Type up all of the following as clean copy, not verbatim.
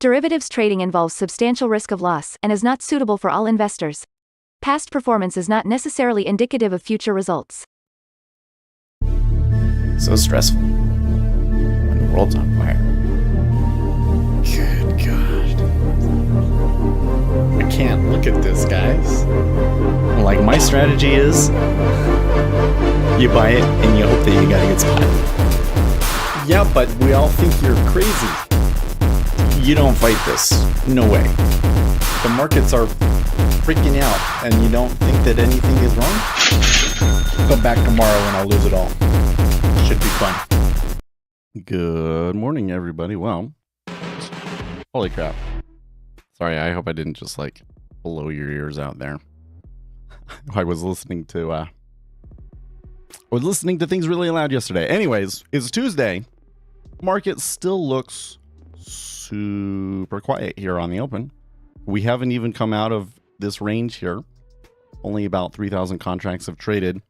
Derivatives trading involves substantial risk of loss and is not suitable for all investors. Past performance is not necessarily indicative of future results. So stressful when the world's on fire. Good God. I can't look at this, guys. Like, my strategy is you buy it and you hope that you got a good spot. Yeah, but we all think you're crazy. You don't fight this. No way. The markets are freaking out and you don't think that anything is wrong? Come back tomorrow and I'll lose it all. Should be fun. Good morning, everybody. Well, holy crap. Sorry, I hope I didn't just like blow your ears out there. I was listening to things really loud yesterday. Anyways, it's Tuesday. Market still looks super quiet here on the open. We haven't even come out of this range here. Only about 3,000 contracts have traded.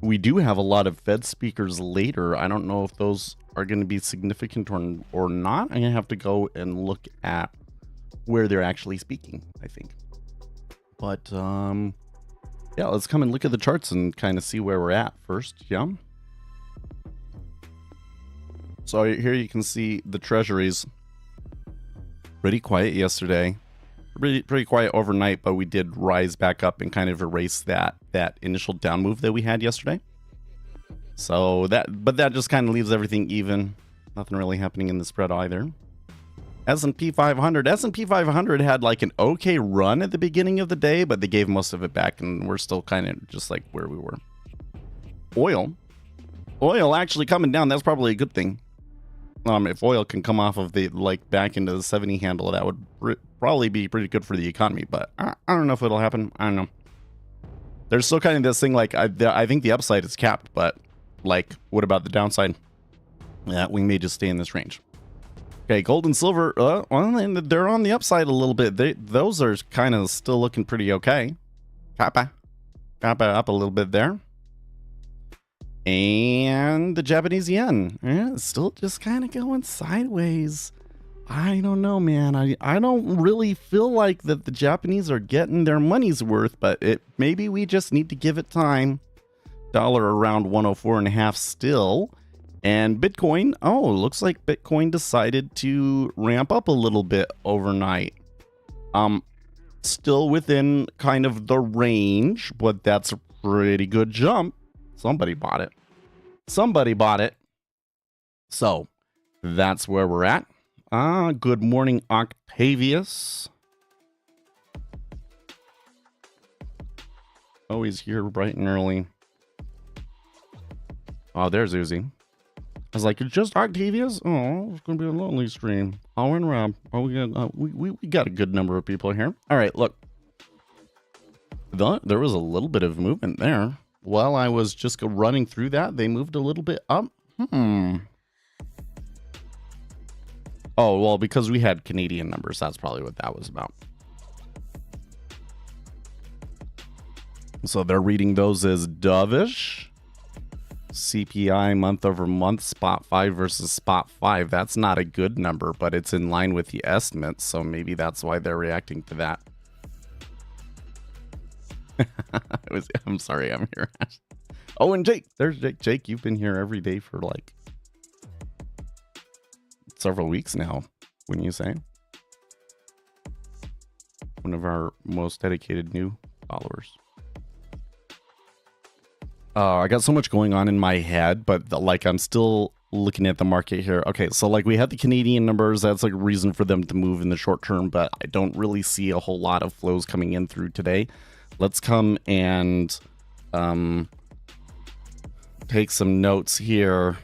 We do have a lot of Fed speakers later. I don't know if those are going to be significant or not. I'm going to have to go and look at where they're actually speaking, I think. But, yeah, let's come and look at the charts and kind of see where we're at first, yeah? So here you can see the treasuries. Pretty quiet yesterday. Pretty quiet overnight, but we did rise back up and kind of erase that initial down move that we had yesterday. So that just kind of leaves everything even. Nothing really happening in the spread either. S&P 500 had like an okay run at the beginning of the day, but they gave most of it back and we're still kind of just like where we were. Oil actually coming down. That's probably a good thing. If oil can come off of the like back into the 70 handle, that would probably be pretty good for the economy, but I don't know if it'll happen. I don't know. There's still kind of this thing like I think the upside is capped, but like what about the downside? Yeah, we may just stay in this range. Okay, gold and silver, well, they're on the upside a little bit. Those are kind of still looking pretty okay. Copper up a little bit there. And the Japanese yen, it's still just kind of going sideways. I don't know, man. I don't really feel like that the Japanese are getting their money's worth, but maybe we just need to give it time. Dollar around 104.5 still. And Bitcoin, looks like Bitcoin decided to ramp up a little bit overnight. Still within kind of the range, but that's a pretty good jump. Somebody bought it. So that's where we're at. Good morning, Octavius. Always here bright and early. Oh, there's Uzi. I was like, it's just Octavius? Oh, it's going to be a lonely stream. Oh, and Rob. Oh, we got a good number of people here. All right, look. There was a little bit of movement there. While I was just running through that, they moved a little bit up. Oh, well, because we had Canadian numbers. That's probably what that was about. So they're reading those as dovish. CPI month over month, spot 5 versus spot 5. That's not a good number, but it's in line with the estimates. So maybe that's why they're reacting to that. I'm sorry, I'm here. Oh, and Jake, there's Jake. Jake, you've been here every day for like several weeks now, wouldn't you say? One of our most dedicated new followers. I got so much going on in my head, but like I'm still looking at the market here. Okay, so like we had the Canadian numbers. That's like a reason for them to move in the short term, but I don't really see a whole lot of flows coming in through today. Let's come and take some notes here.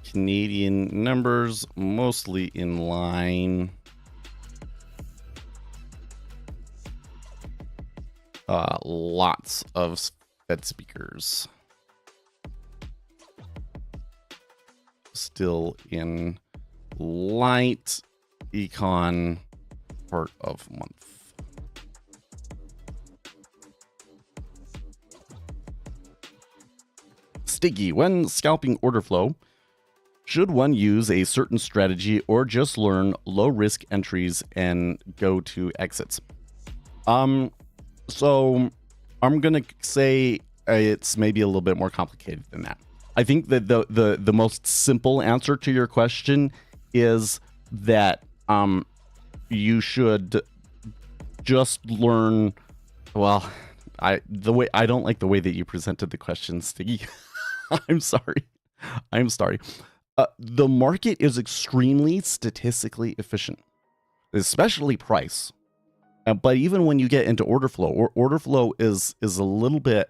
Canadian numbers mostly in line. Lots of Fed speakers still in light econ part of month. Sticky, when scalping order flow, Should one use a certain strategy or just learn low risk entries and go to exits? So I'm gonna say it's maybe a little bit more complicated than that. I think that the most simple answer to your question is that you should just learn. Well, I don't like the way that you presented the question, Stiggy. I'm sorry. The market is extremely statistically efficient, especially price. But even when you get into order flow, order flow is a little bit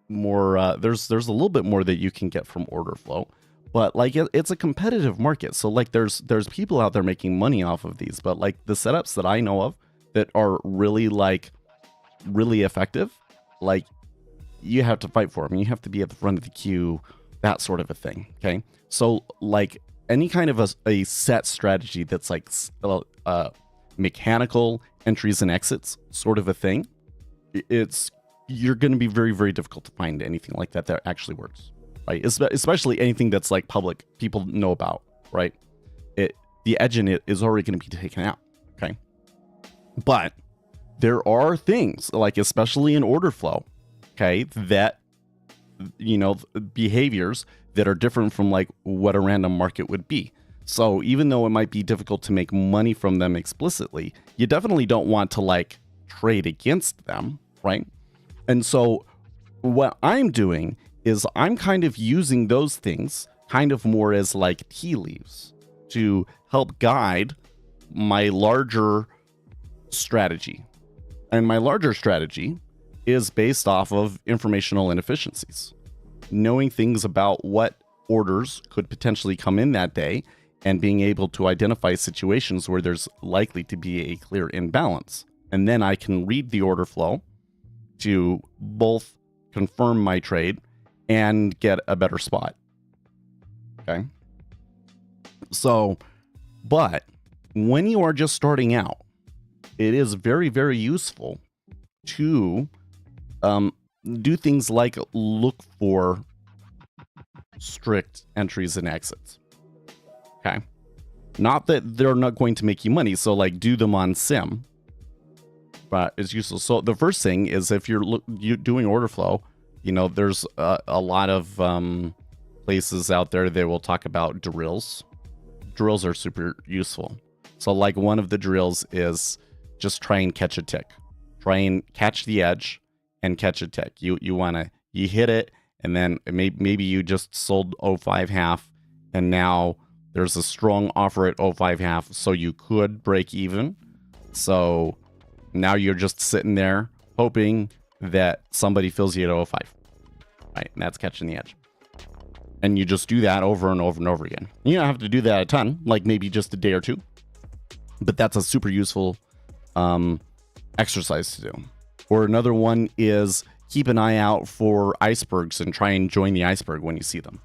more. There's a little bit more that you can get from order flow, but like it's a competitive market. So like there's people out there making money off of these, but like the setups that I know of that are really effective, like you have to fight for them. You have to be at the front of the queue, that sort of a thing. Okay. So like any kind of a set strategy that's like mechanical entries and exits sort of a thing, you're going to be very, very difficult to find anything like that actually works, right? Especially anything that's like public, people know about, right? The edge in it is already going to be taken out. Okay. But there are things like, especially in order flow, okay, that, behaviors that are different from like what a random market would be. So even though it might be difficult to make money from them explicitly, you definitely don't want to like trade against them, right? And so what I'm doing is I'm kind of using those things kind of more as like tea leaves to help guide my larger strategy. And my larger strategy is based off of informational inefficiencies, knowing things about what orders could potentially come in that day and being able to identify situations where there's likely to be a clear imbalance. And then I can read the order flow to both confirm my trade and get a better spot. Okay. So, but when you are just starting out, it is very, very useful to do things like look for strict entries and exits. Okay. Not that they're not going to make you money. So like do them on sim, but it's useful. So the first thing is if you're doing order flow, there's a lot of places out there that will talk about drills. Drills are super useful. So like one of the drills is just try and catch a tick. Try and catch the edge and catch a tick. You hit it, and then maybe you just sold 05 half, and now there's a strong offer at 05 half, so you could break even. So now you're just sitting there hoping that somebody fills you at 05. Right, and that's catching the edge. And you just do that over and over and over again. You don't have to do that a ton, like maybe just a day or two. But that's a super useful exercise to do. Or another one is keep an eye out for icebergs and try and join the iceberg when you see them.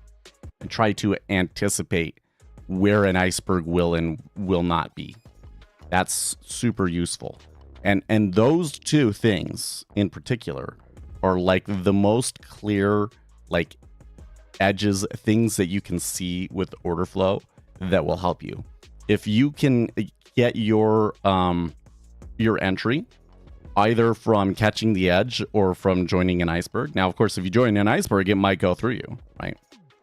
And try to anticipate where an iceberg will and will not be. That's super useful. And those two things in particular are like the most clear like edges, things that you can see with order flow that will help you. If you can get your entry either from catching the edge or from joining an iceberg. Now, of course, if you join an iceberg, it might go through you, right?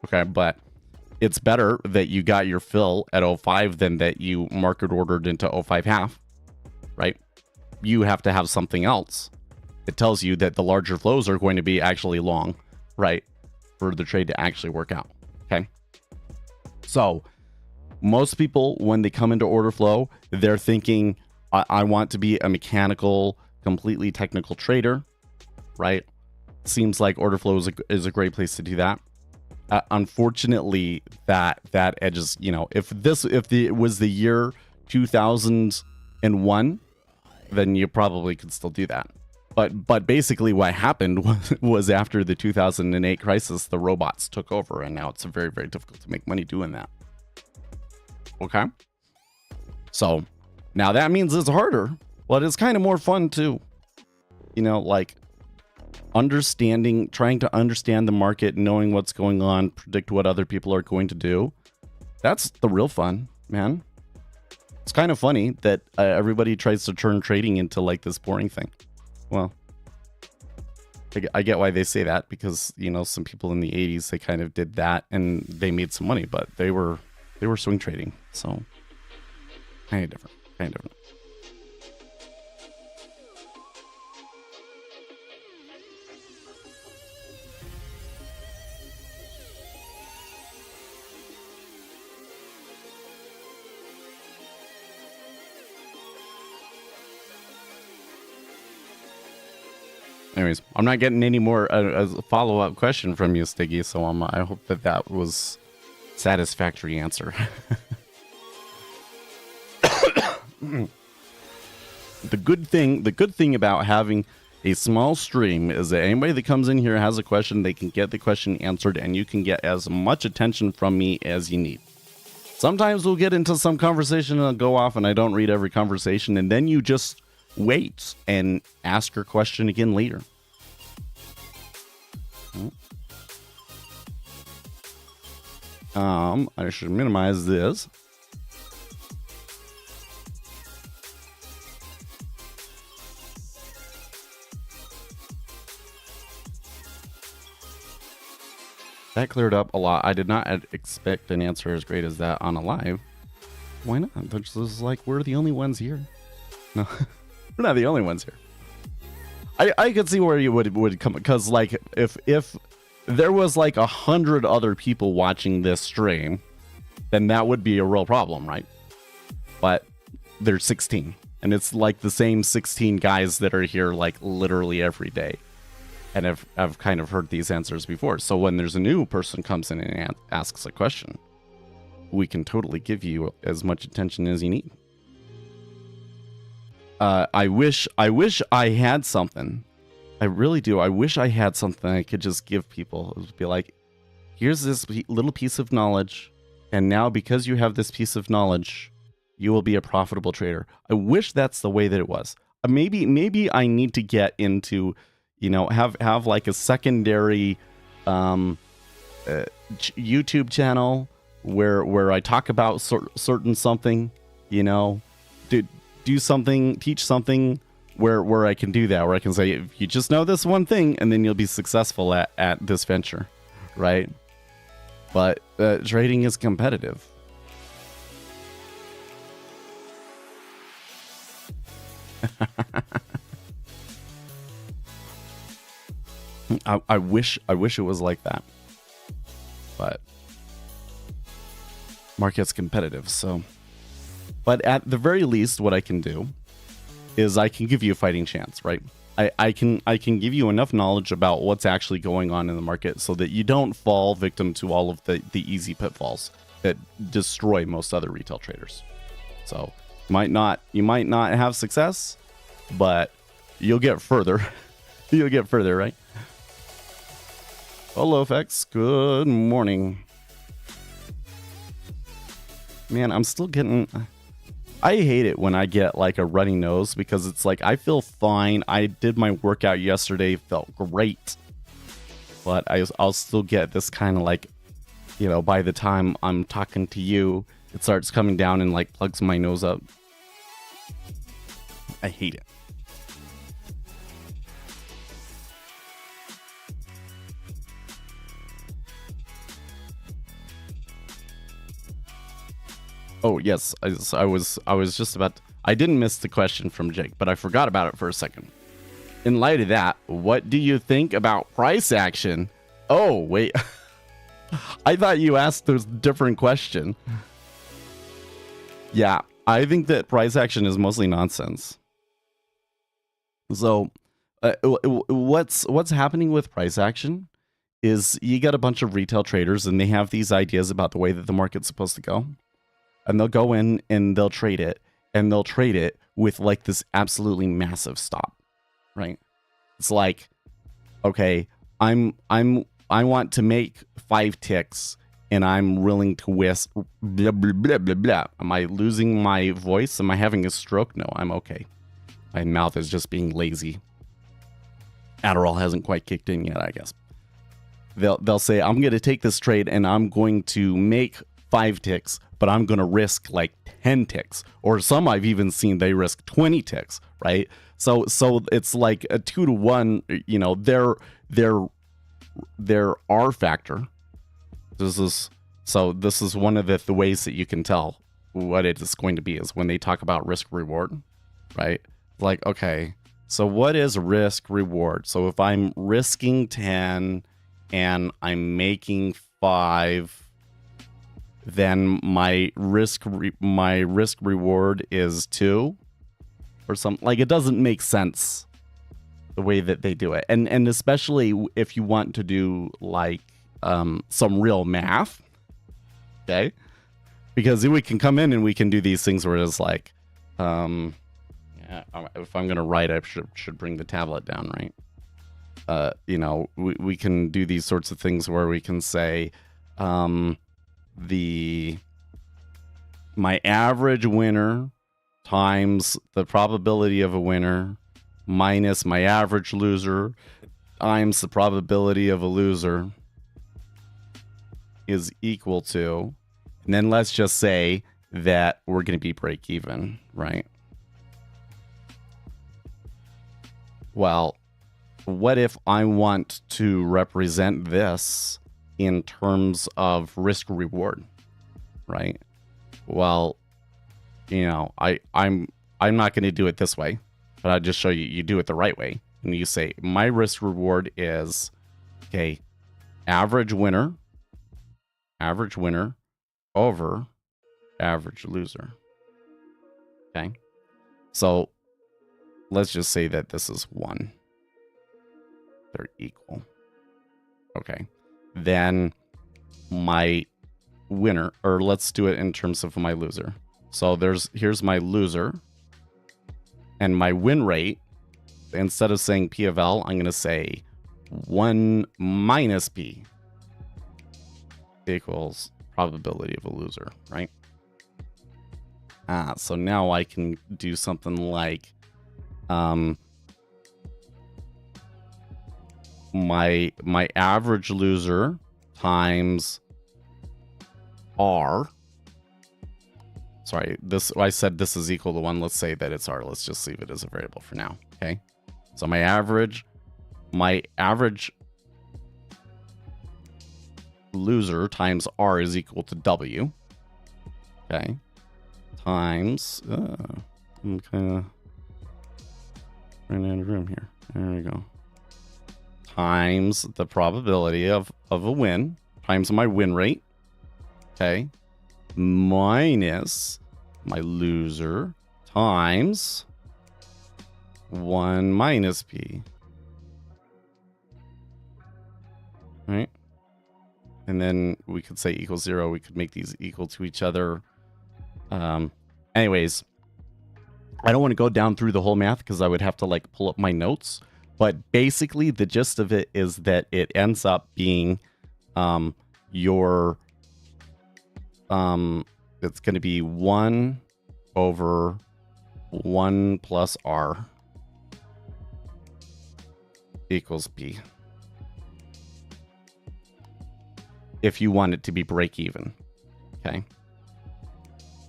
Okay, but it's better that you got your fill at 05 than that you market ordered into 05 half, right? You have to have something else. It tells you that the larger flows are going to be actually long, right? For the trade to actually work out, okay? So most people, when they come into order flow, they're thinking, I want to be a mechanical, completely technical trader, right? Seems like order flow is a great place to do that. Unfortunately, that edges, if it was the year 2001, then you probably could still do that. But basically what happened was after the 2008 crisis, the robots took over, and now it's very, very difficult to make money doing that. Okay? So now that means it's harder, but it's kind of more fun too. Like trying to understand the market, knowing what's going on, predict what other people are going to do. That's the real fun, man. It's kind of funny that everybody tries to turn trading into like this boring thing. Well, I get why they say that, because, you know, some people in the 80s, they kind of did that and they made some money, but they were swing trading. So kind of different. Anyways, I'm not getting any more a follow-up question from you, Stiggy, so I hope that was satisfactory answer. The good thing about having a small stream is that anybody that comes in here has a question, they can get the question answered, and you can get as much attention from me as you need. Sometimes we'll get into some conversation and I'll go off and I don't read every conversation, and then you just wait and ask your question again later. I should minimize this. That cleared up a lot. I did not expect an answer as great as that on a live. Why not? This is like, we're the only ones here. No, we're not the only ones here. I could see where you would come, because like if there was like 100 other people watching this stream, then that would be a real problem, right? But there's 16, and it's like the same 16 guys that are here like literally every day, and I've kind of heard these answers before. So when there's a new person comes in and asks a question, we can totally give you as much attention as you need. I wish I had something. I really do. I wish I had something I could just give people. It would be like, here's this little piece of knowledge, and now because you have this piece of knowledge, you will be a profitable trader. I wish that's the way that it was. Maybe I need to get into, you know, have like a secondary YouTube channel where I talk about certain something, you know, do something, teach something where I can do that, where I can say, if you just know this one thing, and then you'll be successful at this venture, right? But trading is competitive. I wish it was like that, but market's competitive, so. But at the very least, what I can do is I can give you a fighting chance, right? I can give you enough knowledge about what's actually going on in the market so that you don't fall victim to all of the easy pitfalls that destroy most other retail traders. So you might not have success, but you'll get further. You'll get further, right? Hello, FX. Good morning. Man, I'm still getting... I hate it when I get like a runny nose, because it's like, I feel fine. I did my workout yesterday, felt great. But I'll still get this kind of like, you know, by the time I'm talking to you, it starts coming down and like plugs my nose up. I hate it. Oh yes, I was just about. I didn't miss the question from Jake, but I forgot about it for a second. In light of that, what do you think about price action? Oh wait, I thought you asked a different question. Yeah, I think that price action is mostly nonsense. So, what's happening with price action is you got a bunch of retail traders, and they have these ideas about the way that the market's supposed to go. And they'll go in and they'll trade it, and they'll trade it with like this absolutely massive stop, right? It's like, okay, I want to make 5 ticks, and I'm willing to risk blah, blah, blah, blah, blah. Am I losing my voice? Am I having a stroke? No, I'm okay. My mouth is just being lazy. Adderall hasn't quite kicked in yet, I guess. They'll say, I'm going to take this trade, and I'm going to make 5 ticks, but I'm going to risk like 10 ticks. Or some I've even seen they risk 20 ticks, right? So it's like a 2 to 1, you know, their R factor. This is one of the ways that you can tell what it is going to be is when they talk about risk reward, right? Like, okay, so what is risk reward? So if I'm risking 10 and I'm making 5, then my risk reward is 2 or something. Like, it doesn't make sense the way that they do it. And especially if you want to do like some real math, okay? Because we can come in and we can do these things where it's like, yeah, if I'm going to write, I should bring the tablet down, right? You know, we can do these sorts of things where we can say, my average winner times the probability of a winner minus my average loser times the probability of a loser is equal to, and then let's just say that we're going to be break even, right? Well, what if I want to represent this in terms of risk reward, right? Well, you know, I'm not going to do it this way, but I'll just show you. You do it the right way, and you say my risk reward is, okay, average winner over average loser. Okay, so let's just say that this is 1. They're equal. Okay, then my winner, or let's do it in terms of my loser. So here's my loser, and my win rate, instead of saying P of L, I'm going to say 1 minus P equals probability of a loser, right? So now I can do something like my average loser times R. Sorry, I said this is equal to 1. Let's say that it's R. Let's just leave it as a variable for now. Okay. So my average loser times R is equal to W. Okay. Times I'm kind of running out of room here. There we go. Times the probability of a win times my win rate. Okay. Minus my loser times 1 minus P. Right? And then we could say equals 0. We could make these equal to each other. Anyways, I don't want to go down through the whole math because I would have to like pull up my notes. But basically, the gist of it is that it ends up being it's going to be 1 over 1 plus R equals P. If you want it to be break even. Okay.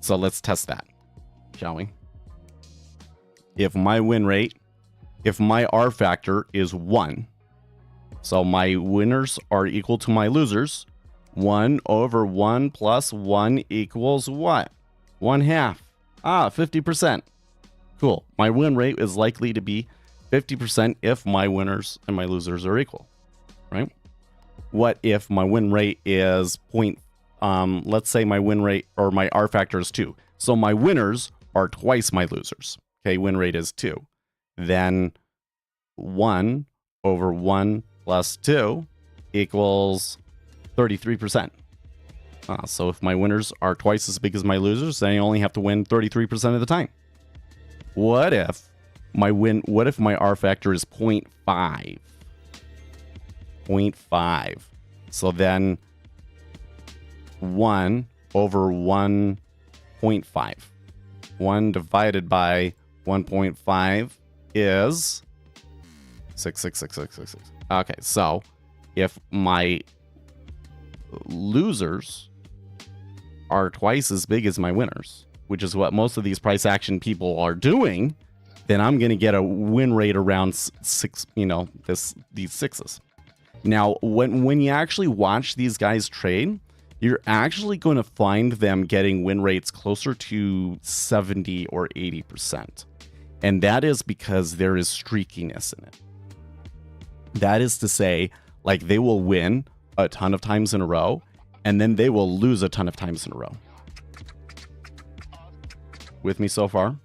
So let's test that, shall we? If my win rate, if my R factor is 1, so my winners are equal to my losers, 1 over 1 plus 1 equals what? 1/2. 50%. Cool. My win rate is likely to be 50% if my winners and my losers are equal, right? What if my win rate is let's say my win rate or my R factor is 2. So my winners are twice my losers. Okay, win rate is 2. Then 1 over 1 plus 2 equals 33%. So if my winners are twice as big as my losers, then I only have to win 33% of the time. What if my R factor is 0.5? 0.5. So then 1 over 1.5. 1 divided by 1.5 is 6666666. Okay, so if my losers are twice as big as my winners, which is what most of these price action people are doing, then I'm going to get a win rate around six, these sixes. Now, when you actually watch these guys trade, you're actually going to find them getting win rates closer to 70 or 80%. And that is because there is streakiness in it. That is to say, like, they will win a ton of times in a row, and then they will lose a ton of times in a row. With me so far?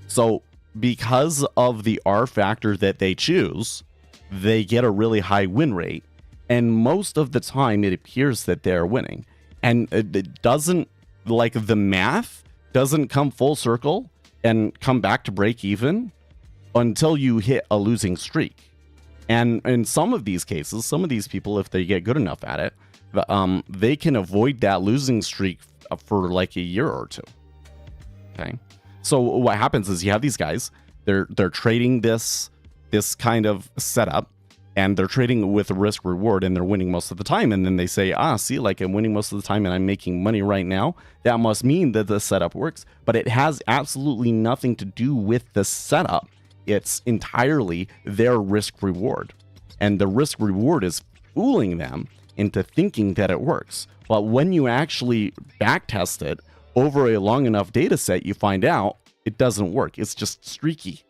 So because of the R factor that they choose, they get a really high win rate. And most of the time, it appears that they're winning. And it doesn't, like, the math doesn't come full circle and come back to break even until you hit a losing streak. And in some of these cases, some of these people, if they get good enough at it, they can avoid that losing streak for like a year or two. Okay. So what happens is you have these guys, they're trading this kind of setup, and they're trading with risk reward, and they're winning most of the time. And then they say, see, like, I'm winning most of the time and I'm making money right now. That must mean that the setup works. But it has absolutely nothing to do with the setup. It's entirely their risk reward. And the risk reward is fooling them into thinking that it works. But when you actually backtest it over a long enough data set, you find out it doesn't work. It's just streaky.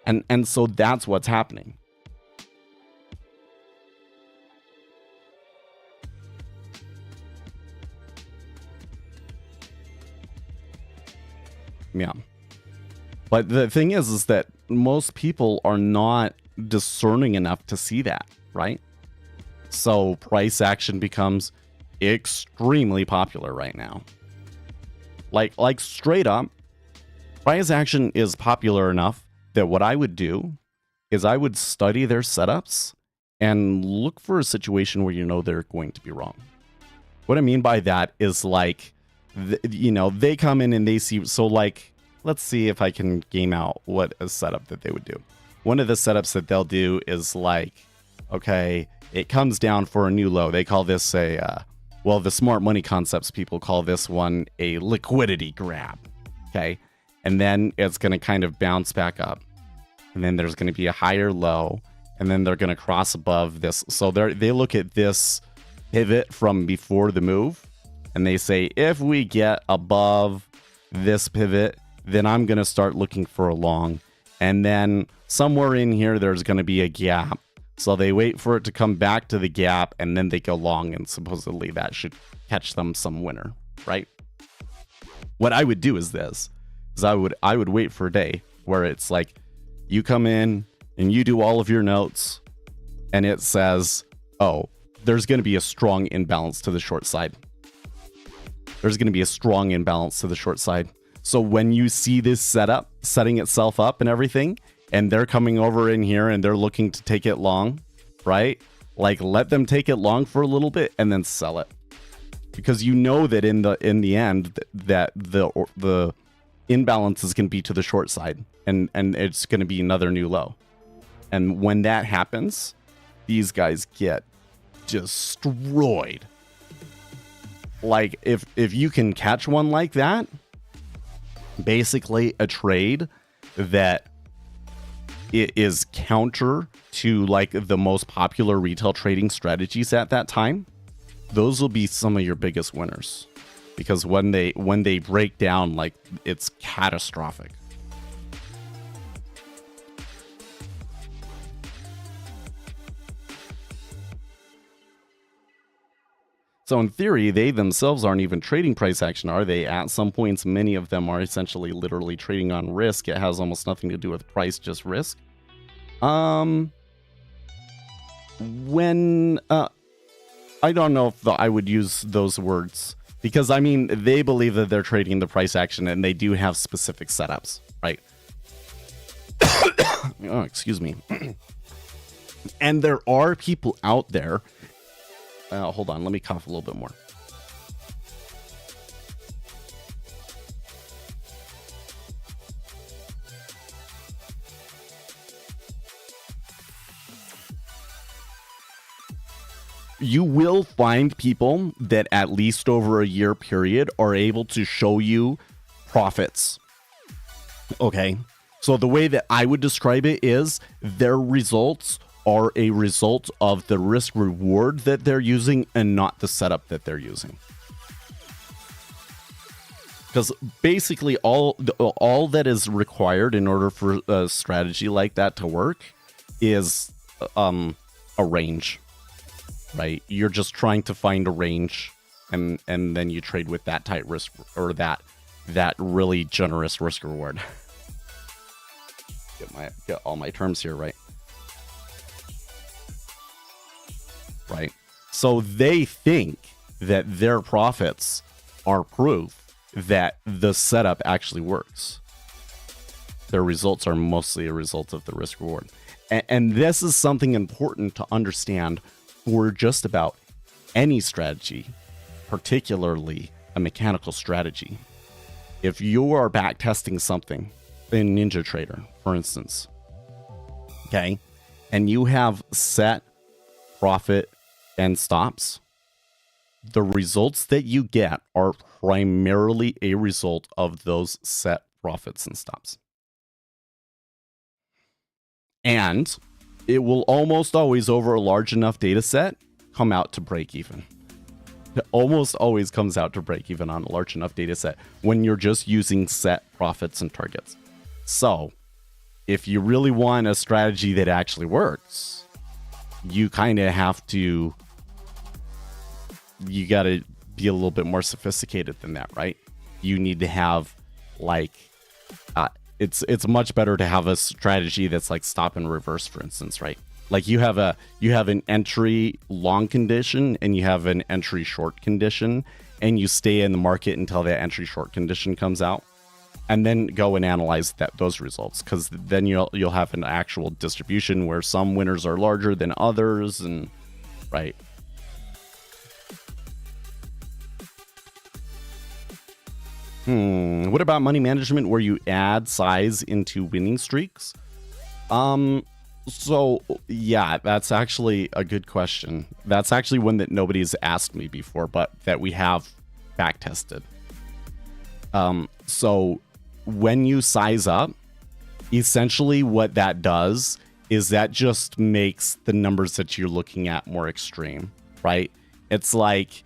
And so that's what's happening. Yeah. But the thing is that most people are not discerning enough to see that, right? So price action becomes extremely popular right now. Like straight up, price action is popular enough that what I would do is I would study their setups and look for a situation where you know they're going to be wrong. What I mean by that is, like, they come in and they see, so like, let's see if I can game out what a setup that they would do. One of the setups that they'll do is like, okay, it comes down for a new low. They call this the smart money concepts people call this one a liquidity grab. Okay. And then it's going to kind of bounce back up. And then there's going to be a higher low. And then they're going to cross above this. So they look at this pivot from before the move. And they say, if we get above this pivot, then I'm going to start looking for a long. And then somewhere in here, there's going to be a gap. So they wait for it to come back to the gap, and then they go long, and supposedly that should catch them some winner, right? What I would do is this, is I would wait for a day where it's like, you come in and you do all of your notes, and it says, oh, there's going to be a strong imbalance to the short side. There's going to be a strong imbalance to the short side. So when you see this setup setting itself up and everything, and they're coming over in here and they're looking to take it long, right? Like, let them take it long for a little bit and then sell it. Because you know that in the end that the imbalance is going to be to the short side, and it's going to be another new low. And when that happens, these guys get destroyed. Like, if you can catch one like that, basically a trade that it is counter to like the most popular retail trading strategies at that time, those will be some of your biggest winners, because when they break down, like, it's catastrophic. So in theory, they themselves aren't even trading price action, are they? At some points, many of them are essentially literally trading on risk. It has almost nothing to do with price, just risk. I don't know if I would use those words, because I mean, they believe that they're trading the price action, and they do have specific setups, right? Oh, excuse me. And there are people out there. Hold on, let me cough a little bit more. you will find people that at least over a year period are able to show you profits. Okay. So the way that I would describe it is their results are a result of the risk reward that they're using and not the setup that they're using. Because basically all that is required in order for a strategy like that to work is a range, right? You're just trying to find a range, and then you trade with that tight risk or that really generous risk reward. Get all my terms here right. Right. So they think that their profits are proof that the setup actually works. Their results are mostly a result of the risk reward. And this is something important to understand for just about any strategy, particularly a mechanical strategy. If you are back testing something in NinjaTrader, for instance, okay, and you have set profit and stops, the results that you get are primarily a result of those set profits and stops. And it will almost always, over a large enough data set, come out to break even. It almost always comes out to break even on a large enough data set when you're just using set profits and targets. So if you really want a strategy that actually works, you kind of have to, you got to be a little bit more sophisticated than that, right? You need to have like, it's much better to have a strategy that's like stop and reverse, for instance, right? Like you have an entry long condition and you have an entry short condition, and you stay in the market until that entry short condition comes out, and then go and analyze those results, because then you'll have an actual distribution where some winners are larger than others, and right. What about money management where you add size into winning streaks? So yeah, that's actually a good question. That's actually one that nobody's asked me before, but that we have back tested. So when you size up, essentially what that does is that just makes the numbers that you're looking at more extreme, right? It's like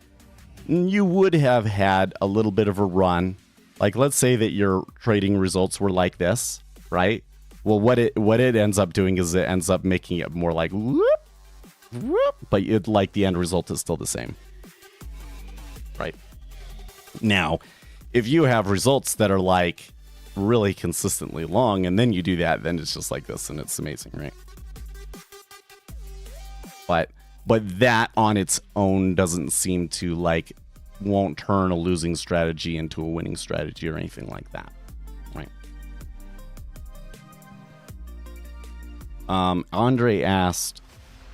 you would have had a little bit of a run. Like, let's say that your trading results were like this, right? Well, what it ends up doing is it ends up making it more like whoop, whoop, but like the end result is still the same, right? Now, if you have results that are like really consistently long, and then you do that, then it's just like this, and it's amazing, right? But that on its own doesn't seem to like, won't turn a losing strategy into a winning strategy or anything like that, right? Andre asked,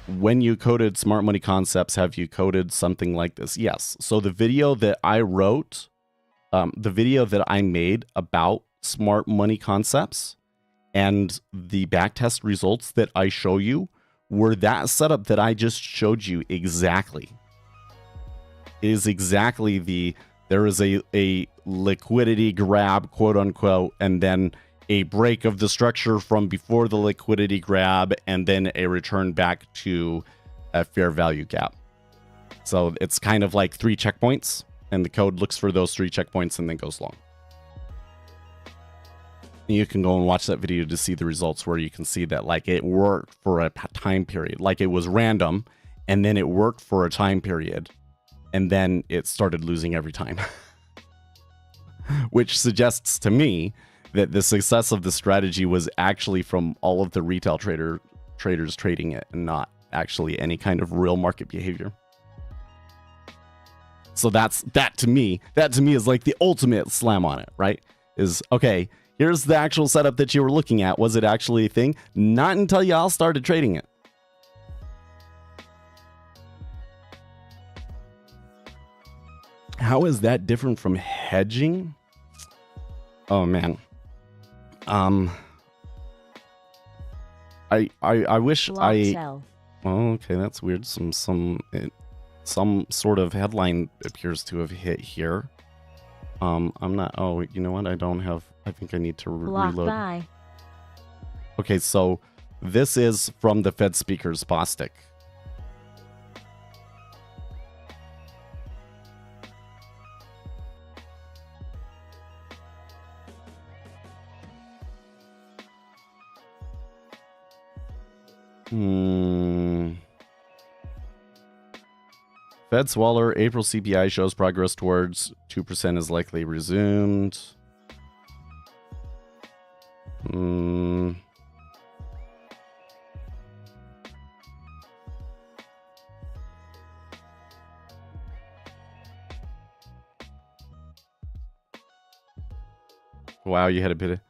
when you coded Smart Money Concepts, have you coded something like this? Yes. So the video that I wrote, the video that I made about Smart Money Concepts and the backtest results that I show you were that setup that I just showed you exactly. It is exactly there is a liquidity grab, quote unquote, and then a break of the structure from before the liquidity grab, and then a return back to a fair value gap. So it's kind of like 3 checkpoints, and the code looks for those 3 checkpoints and then goes long. And you can go and watch that video to see the results, where you can see that like it worked for a time period. Like it was random, and then it worked for a time period, and then it started losing every time. Which suggests to me that the success of the strategy was actually from all of the retail traders trading it, and not actually any kind of real market behavior. So that to me is like the ultimate slam on it, right? Is okay, here's the actual setup that you were looking at. Was it actually a thing? Not until y'all started trading it. How is that different from hedging? Oh man. I wish Block I. sell. Oh, okay, that's weird. some sort of headline appears to have hit here. I'm not. Oh, you know what? I don't have. I think I need to reload. By. Okay, so this is from the Fed speaker's Bostic. Fed Waller, April CPI shows progress towards 2% is likely resumed. Wow, you had a bit of...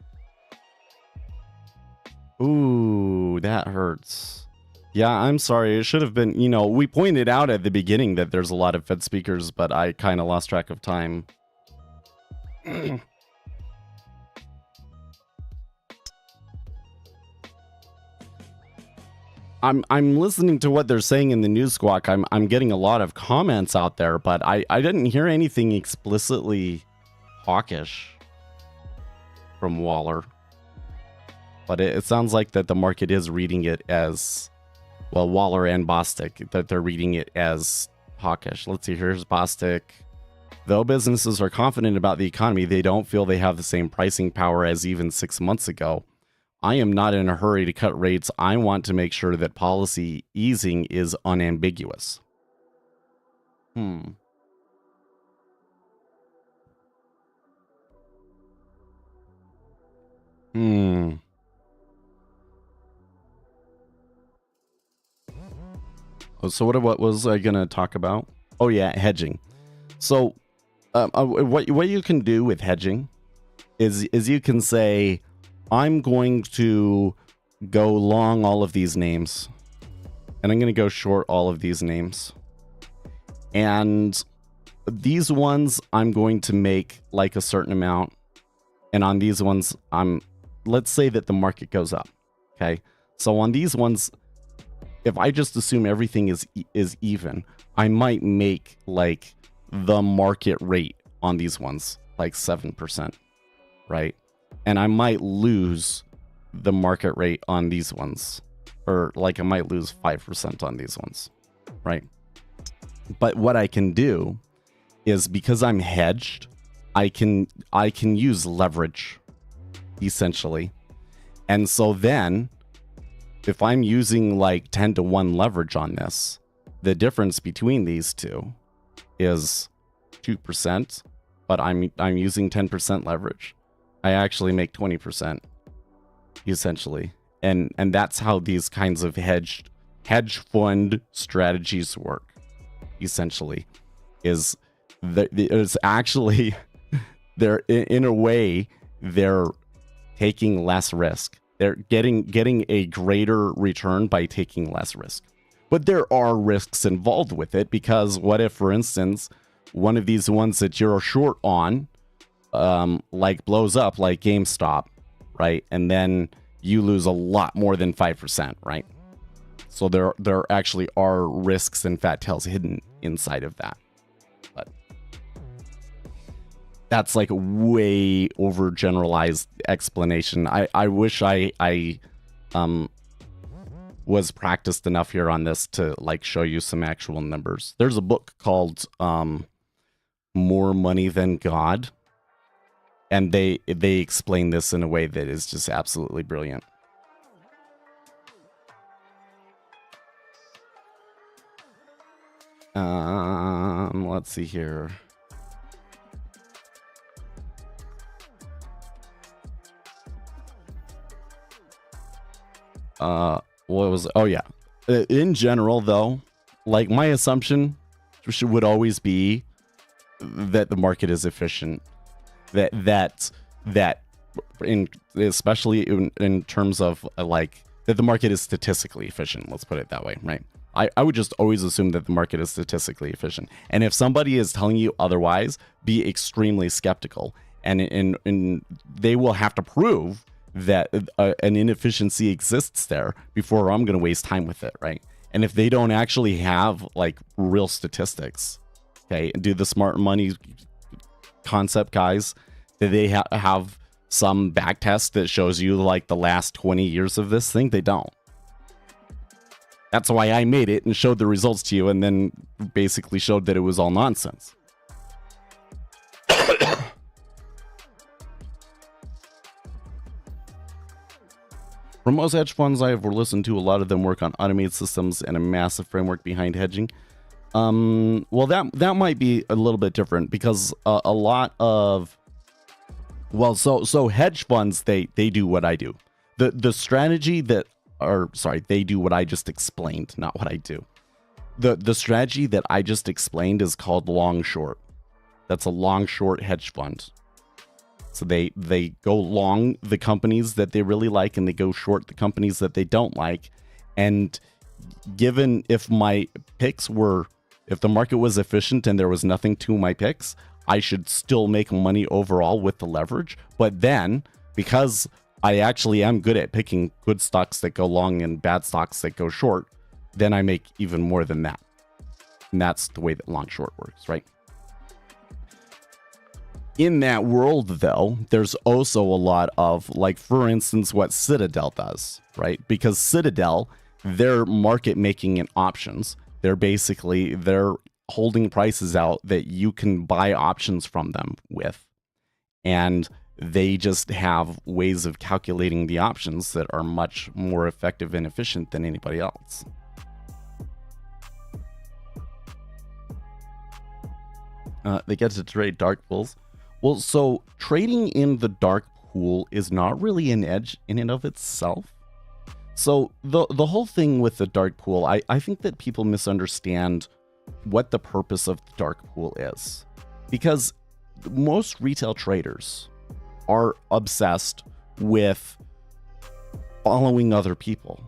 Ooh, that hurts. Yeah, I'm sorry. It should have been, you know, we pointed out at the beginning that there's a lot of Fed speakers, but I kind of lost track of time. I'm listening to what they're saying in the news squawk. I'm getting a lot of comments out there, but I didn't hear anything explicitly hawkish from Waller. But it sounds like that the market is reading it as, well, Waller and Bostic, that they're reading it as hawkish. Let's see, here's Bostic. Though businesses are confident about the economy, they don't feel they have the same pricing power as even 6 months ago. I am not in a hurry to cut rates. I want to make sure that policy easing is unambiguous. So what was I gonna talk about? Oh yeah, hedging. So what you can do with hedging is you can say, I'm going to go long all of these names, and I'm going to go short all of these names. And these ones, I'm going to make like a certain amount. And on these ones, let's say that the market goes up. Okay. So on these ones, if I just assume everything is even, I might make like the market rate on these ones, like 7%, right? And I might lose the market rate on these ones, or like I might lose 5% on these ones, right? But what I can do is, because I'm hedged, I can use leverage, essentially. And so then, if I'm using like 10-to-1 leverage on this, the difference between these two is 2%, but I'm using 10% leverage. I actually make 20%, essentially. And that's how these kinds of hedge fund strategies work, essentially. It's actually, they're in a way, they're taking less risk. They're getting a greater return by taking less risk. But there are risks involved with it, because what if, for instance, one of these ones that you're short on, like blows up, like GameStop, right? And then you lose a lot more than 5%, right? So there actually are risks and fat tails hidden inside of that. But that's like a way overgeneralized explanation. I wish I was practiced enough here on this to like show you some actual numbers. There's a book called More Money Than God, and they explain this in a way that is just absolutely brilliant. Let's see here. What was, oh yeah. In general though, like my assumption would always be that the market is efficient. That in, especially in terms of like that the market is statistically efficient. Let's put it that way, right? I would just always assume that the market is statistically efficient. And if somebody is telling you otherwise, be extremely skeptical. And they will have to prove that an inefficiency exists there before I'm going to waste time with it, right? And if they don't actually have like real statistics, okay, do the smart money concept guys, do they have some back test that shows you like the last 20 years of this thing? They don't. That's why I made it and showed the results to you and then basically showed that it was all nonsense. From most hedge funds I have listened to, a lot of them work on automated systems and a massive framework behind hedging. Well, that might be a little bit different because a lot of, well, so hedge funds, they do what I do. The strategy that, or sorry, they do what I just explained, not what I do. The strategy that I just explained is called long short. That's a long short hedge fund. So they go long the companies that they really like and they go short the companies that they don't like. And given if my picks were, if the market was efficient and there was nothing to my picks, I should still make money overall with the leverage. But then, because I actually am good at picking good stocks that go long and bad stocks that go short, then I make even more than that. And that's the way that long short works, right? In that world, though, there's also a lot of, like, for instance, what Citadel does, right? Because Citadel, they're market making in options. They're holding prices out that you can buy options from them with. And they just have ways of calculating the options that are much more effective and efficient than anybody else. They get to trade dark pools. Well, so trading in the dark pool is not really an edge in and of itself. So the whole thing with the dark pool, I think that people misunderstand what the purpose of the dark pool is. Because most retail traders are obsessed with following other people,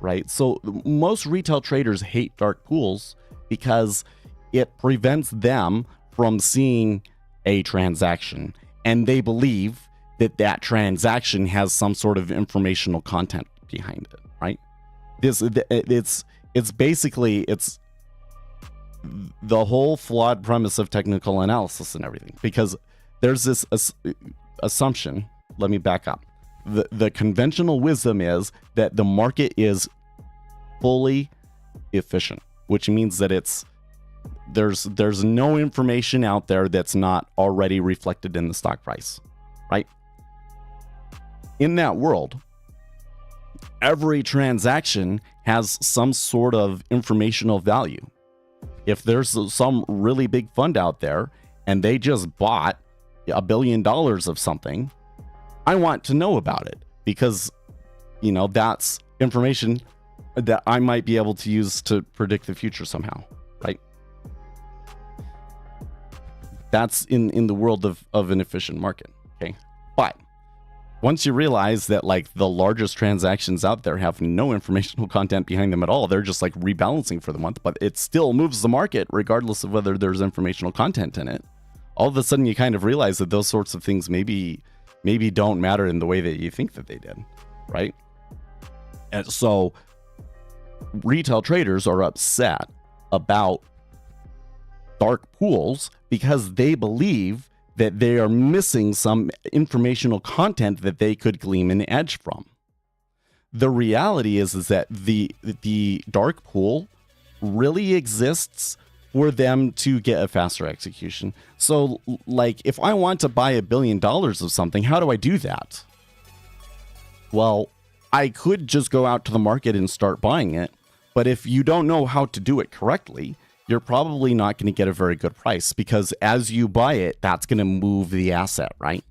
right? So most retail traders hate dark pools because it prevents them from seeing a transaction, and they believe that that transaction has some sort of informational content behind it, right? It's basically the whole flawed premise of technical analysis and everything, because there's this assumption. Let me back up. The conventional wisdom is that the market is fully efficient, which means that there's no information out there that's not already reflected in the stock price, right? In that world, every transaction has some sort of informational value. If there's some really big fund out there and they just bought $1 billion of something, I want to know about it because, that's information that I might be able to use to predict the future somehow, right? That's in the world of an efficient market, okay? But once you realize that like the largest transactions out there have no informational content behind them at all, they're just like rebalancing for the month, but it still moves the market regardless of whether there's informational content in it. All of a sudden you kind of realize that those sorts of things maybe don't matter in the way that you think that they did, right? And so retail traders are upset about dark pools because they believe that they are missing some informational content that they could glean an edge from. The reality is that the dark pool really exists for them to get a faster execution. So, like, if I want to buy $1 billion of something, how do I do that? Well, I could just go out to the market and start buying it, but if you don't know how to do it correctly, you're probably not going to get a very good price because as you buy it, that's going to move the asset, right?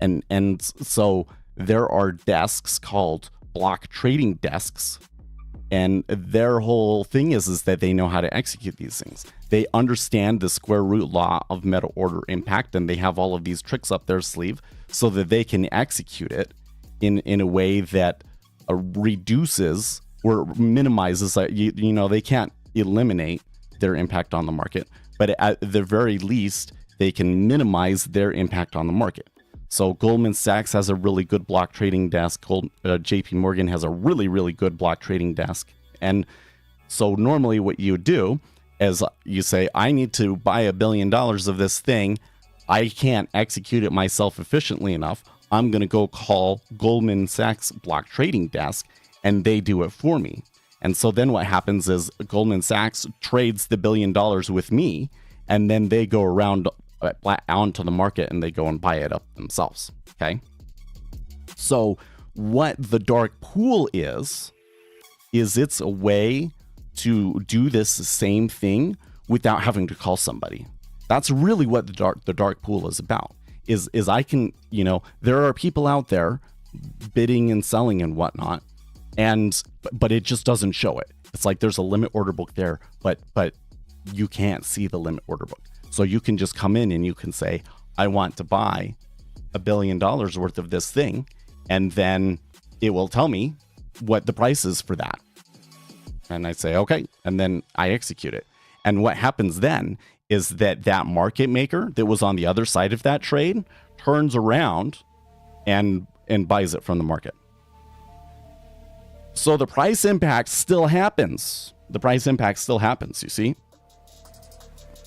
And so there are desks called block trading desks, and their whole thing is that they know how to execute these things. They understand the square root law of meta order impact, and they have all of these tricks up their sleeve so that they can execute it in a way that reduces or minimizes. They can't eliminate their impact on the market, but at the very least, they can minimize their impact on the market. So Goldman Sachs has a really good block trading desk. JP Morgan has a really, really good block trading desk. And So normally what you do is you say, I need to buy $1 billion of this thing. I can't execute it myself efficiently enough. I'm going to go call Goldman Sachs block trading desk and they do it for me. And so then what happens is Goldman Sachs trades the $1 billion with me, and then they go around onto the market and they go and buy it up themselves. Okay. So what the dark pool is it's a way to do this same thing without having to call somebody. That's really what the dark pool is about. Is I can, there are people out there bidding and selling and whatnot, but it just doesn't show it. It's like there's a limit order book there, but you can't see the limit order book. So you can just come in and you can say, I want to buy $1 billion worth of this thing, and then it will tell me what the price is for that. And I say, okay, and then I execute it. And what happens then is that market maker that was on the other side of that trade turns around and buys it from the market. So the price impact still happens. You see?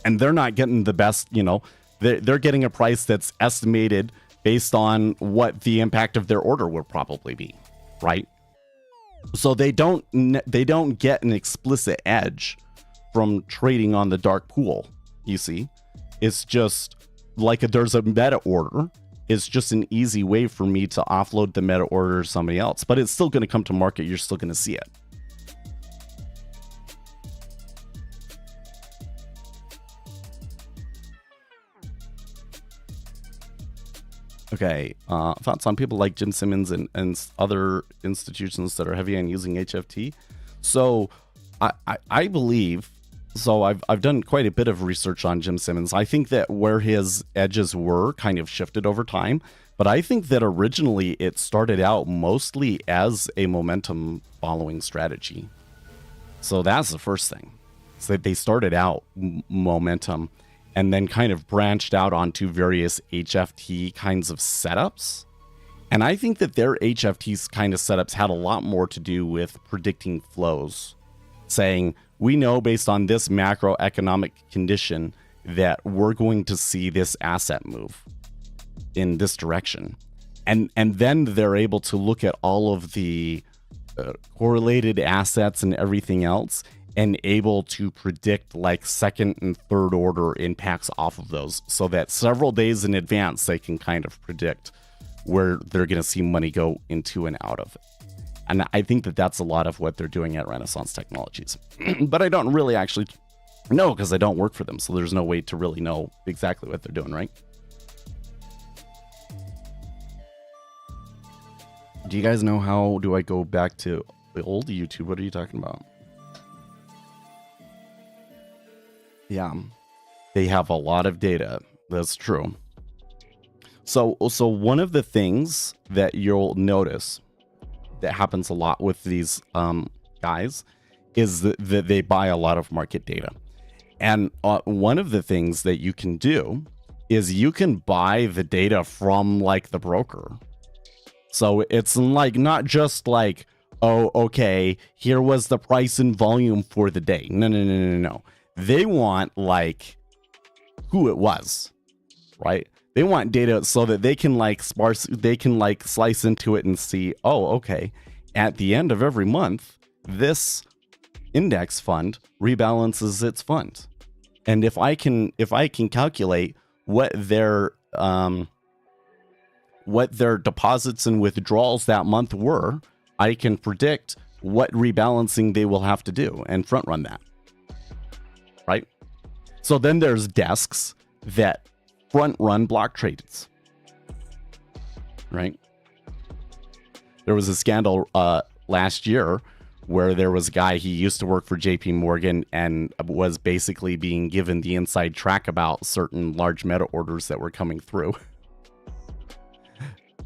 And they're not getting the best, they're getting a price that's estimated based on what the impact of their order will probably be, right? So they don't get an explicit edge from trading on the dark pool, you see. It's just like there's a meta order. It's just an easy way for me to offload the meta order to somebody else, but it's still going to come to market. You're still going to see it. Okay, thoughts on people like Jim Simmons and other institutions that are heavy on using HFT. So I believe, so I've done quite a bit of research on Jim Simmons. I think that where his edges were kind of shifted over time, but I think that originally it started out mostly as a momentum following strategy. So that's the first thing. So they started out momentum and then kind of branched out onto various HFT kinds of setups. And I think that their HFT kind of setups had a lot more to do with predicting flows, saying, we know based on this macroeconomic condition that we're going to see this asset move in this direction. And then they're able to look at all of the correlated assets and everything else and able to predict like second and third order impacts off of those, so that several days in advance they can kind of predict where they're going to see money go into and out of it. And I think that that's a lot of what they're doing at Renaissance Technologies. But I don't really actually know because I don't work for them, so there's no way to really know exactly what they're doing, right? Do you guys know how do I go back to the old YouTube? What are you talking about? Yeah, they have a lot of data. That's true. So one of the things that you'll notice that happens a lot with these guys is that they buy a lot of market data. And one of the things that you can do is you can buy the data from like the broker. So it's like not just like, oh, okay, here was the price and volume for the day. No. They want like who it was, right? They want data so that they can like slice into it and see, oh, okay, at the end of every month, this index fund rebalances its fund. And if I can calculate what their deposits and withdrawals that month were, I can predict what rebalancing they will have to do and front run that. Right? So then there's desks that front run block trades. Right? There was a scandal last year where there was a guy, he used to work for JP Morgan and was basically being given the inside track about certain large meta orders that were coming through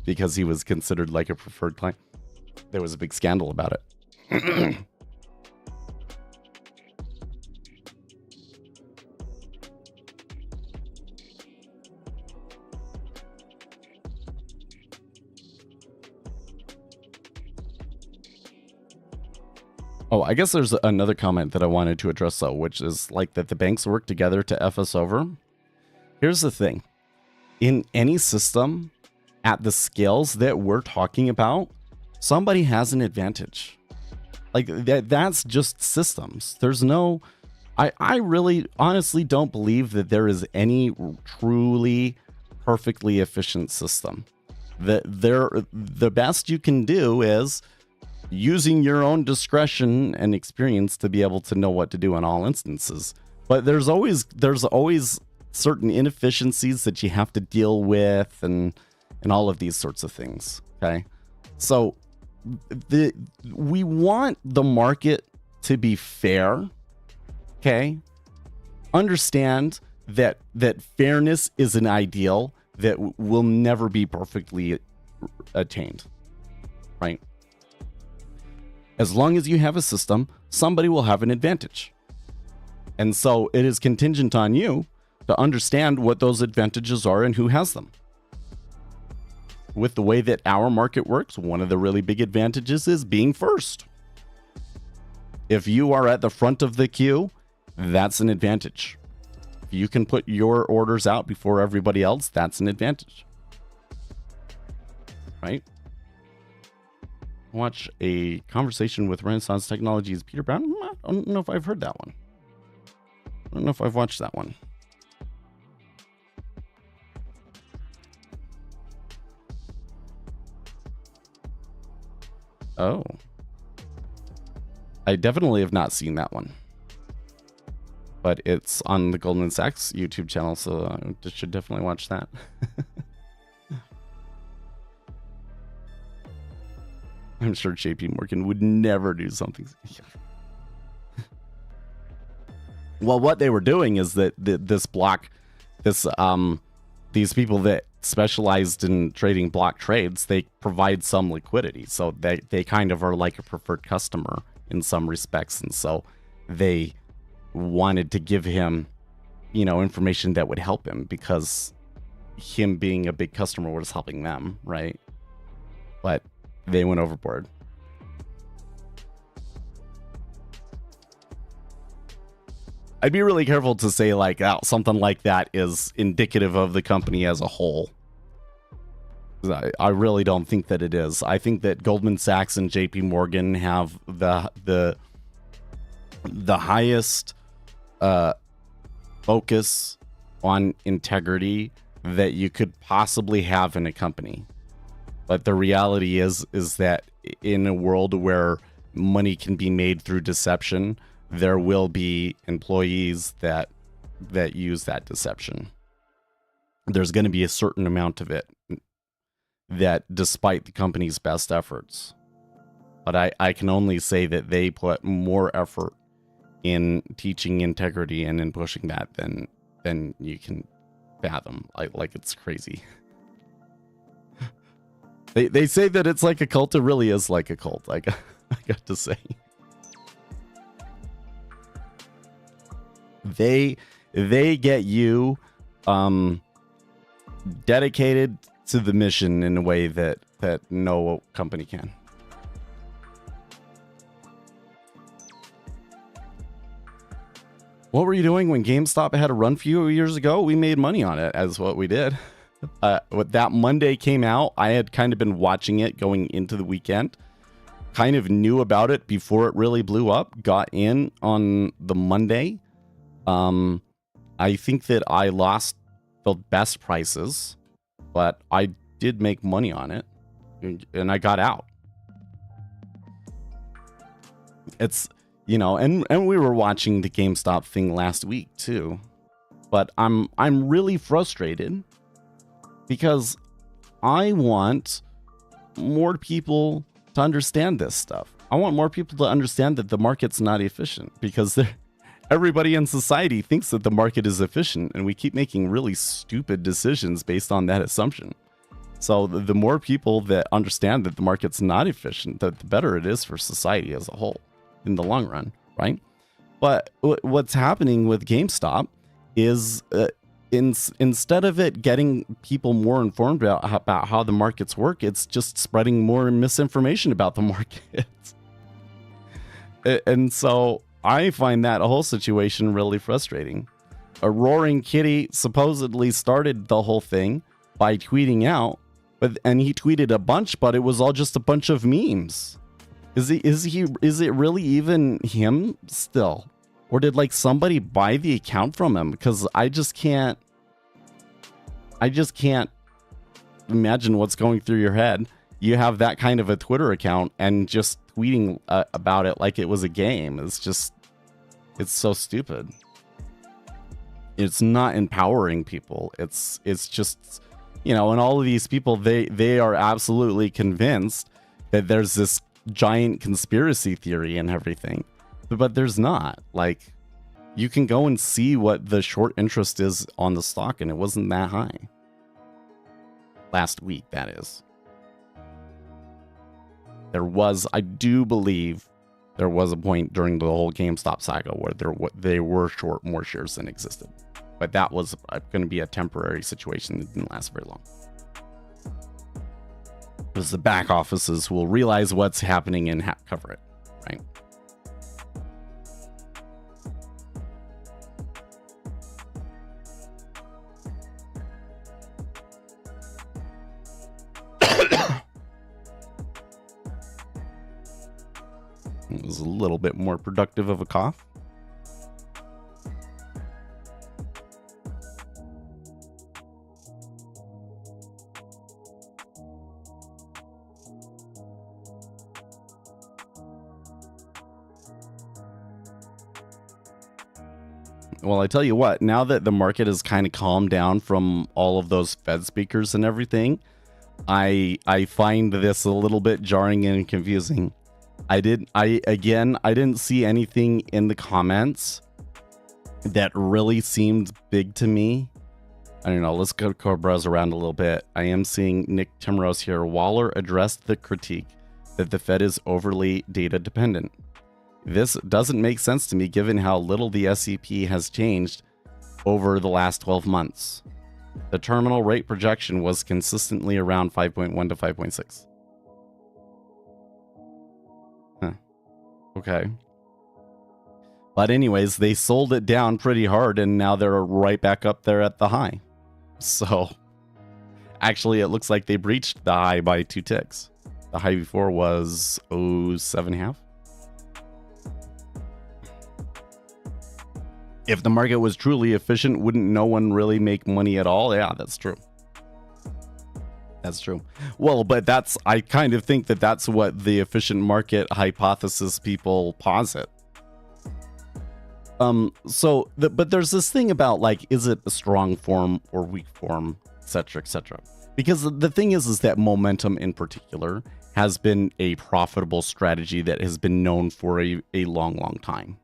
because he was considered like a preferred client. There was a big scandal about it. Oh, I guess there's another comment that I wanted to address though, which is like that the banks work together to F us over. Here's the thing. In any system at the scales that we're talking about, somebody has an advantage. Like that's just systems. There's no, I really honestly don't believe that there is any truly perfectly efficient system. The best you can do is using your own discretion and experience to be able to know what to do in all instances. But there's always certain inefficiencies that you have to deal with and all of these sorts of things. Okay. So we want the market to be fair. Okay. Understand that fairness is an ideal that will never be perfectly attained. Right? As long as you have a system, somebody will have an advantage. And so it is contingent on you to understand what those advantages are and who has them. With the way that our market works, one of the really big advantages is being first. If you are at the front of the queue, that's an advantage. If you can put your orders out before everybody else, that's an advantage. Right? Watch a conversation with Renaissance Technologies Peter Brown. I don't know if I've heard that one. I don't know if I've watched that one. Oh. I definitely have not seen that one. But it's on the Goldman Sachs YouTube channel, so I should definitely watch that. I'm sure JP Morgan would never do something. Well, what they were doing is that these people that specialized in trading block trades, they provide some liquidity. So they kind of are like a preferred customer in some respects. And so they wanted to give him, information that would help him because him being a big customer was helping them, right? But they went overboard. I'd be really careful to say like something like that is indicative of the company as a whole. I really don't think that it is. I think that Goldman Sachs and JP Morgan have the highest focus on integrity that you could possibly have in a company. But the reality is that in a world where money can be made through deception, there will be employees that use that deception. There's going to be a certain amount of it that despite the company's best efforts. But I can only say that they put more effort in teaching integrity and in pushing that than you can fathom. Like it's crazy. They say that it's like a cult. It really is like a cult. I got to say. They get you dedicated to the mission in a way that no company can. What were you doing when GameStop had a run a few years ago? We made money on it, as what we did. When that Monday came out, I had kind of been watching it going into the weekend. Kind of knew about it before it really blew up. Got in on the Monday. I think that I lost the best prices, but I did make money on it, and I got out. It's, and we were watching the GameStop thing last week too, but I'm really frustrated because I want more people to understand this stuff. I want more people to understand that the market's not efficient because everybody in society thinks that the market is efficient, and we keep making really stupid decisions based on that assumption. So the more people that understand that the market's not efficient, the better it is for society as a whole in the long run, right? But what's happening with GameStop is instead of it getting people more informed about how the markets work, it's just spreading more misinformation about the market. And so I find that whole situation really frustrating. A Roaring Kitty supposedly started the whole thing by tweeting out, and he tweeted a bunch, but it was all just a bunch of memes. Is it really even him still? Or did like somebody buy the account from him? Because I just can't imagine what's going through your head. You have that kind of a Twitter account and just tweeting about it like it was a game. It's so stupid. It's not empowering people. It's just, and all of these people, they are absolutely convinced that there's this giant conspiracy theory and everything, but there's not. Like, you can go and see what the short interest is on the stock, and it wasn't that high last week. That is, I do believe there was a point during the whole GameStop saga where they were short more shares than existed, but that was going to be a temporary situation that didn't last very long. Because the back offices will realize what's happening and cover it, right? It was a little bit more productive of a cough. Well, I tell you what, now that the market has kind of calmed down from all of those Fed speakers and everything, I find this a little bit jarring and confusing. I didn't see anything in the comments that really seemed big to me. I don't know. Let's go browse around a little bit. I am seeing Nick Timrose here. Waller addressed the critique that the Fed is overly data dependent. This doesn't make sense to me given how little the SEP has changed over the last 12 months. The terminal rate projection was consistently around 5.1 to 5.6. Okay. But anyways, they sold it down pretty hard and now they're right back up there at the high. So actually it looks like they breached the high by 2 ticks. The high before was 07.5. If the market was truly efficient, wouldn't no one really make money at all? Yeah, that's true. That's true. Well, but I kind of think that that's what the efficient market hypothesis people posit. But there's this thing about like, is it a strong form or weak form, etc., etc. Because the thing is that momentum in particular has been a profitable strategy that has been known for a long, long time,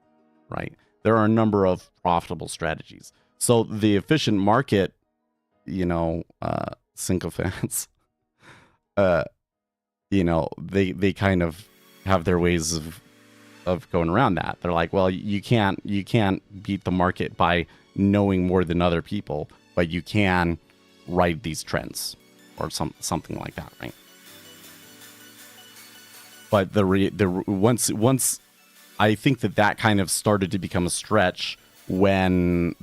right? There are a number of profitable strategies. So the efficient market, sycophants, they kind of have their ways of going around that. They're like, well, you can't beat the market by knowing more than other people, but you can ride these trends or something like that, right? But once I think that kind of started to become a stretch when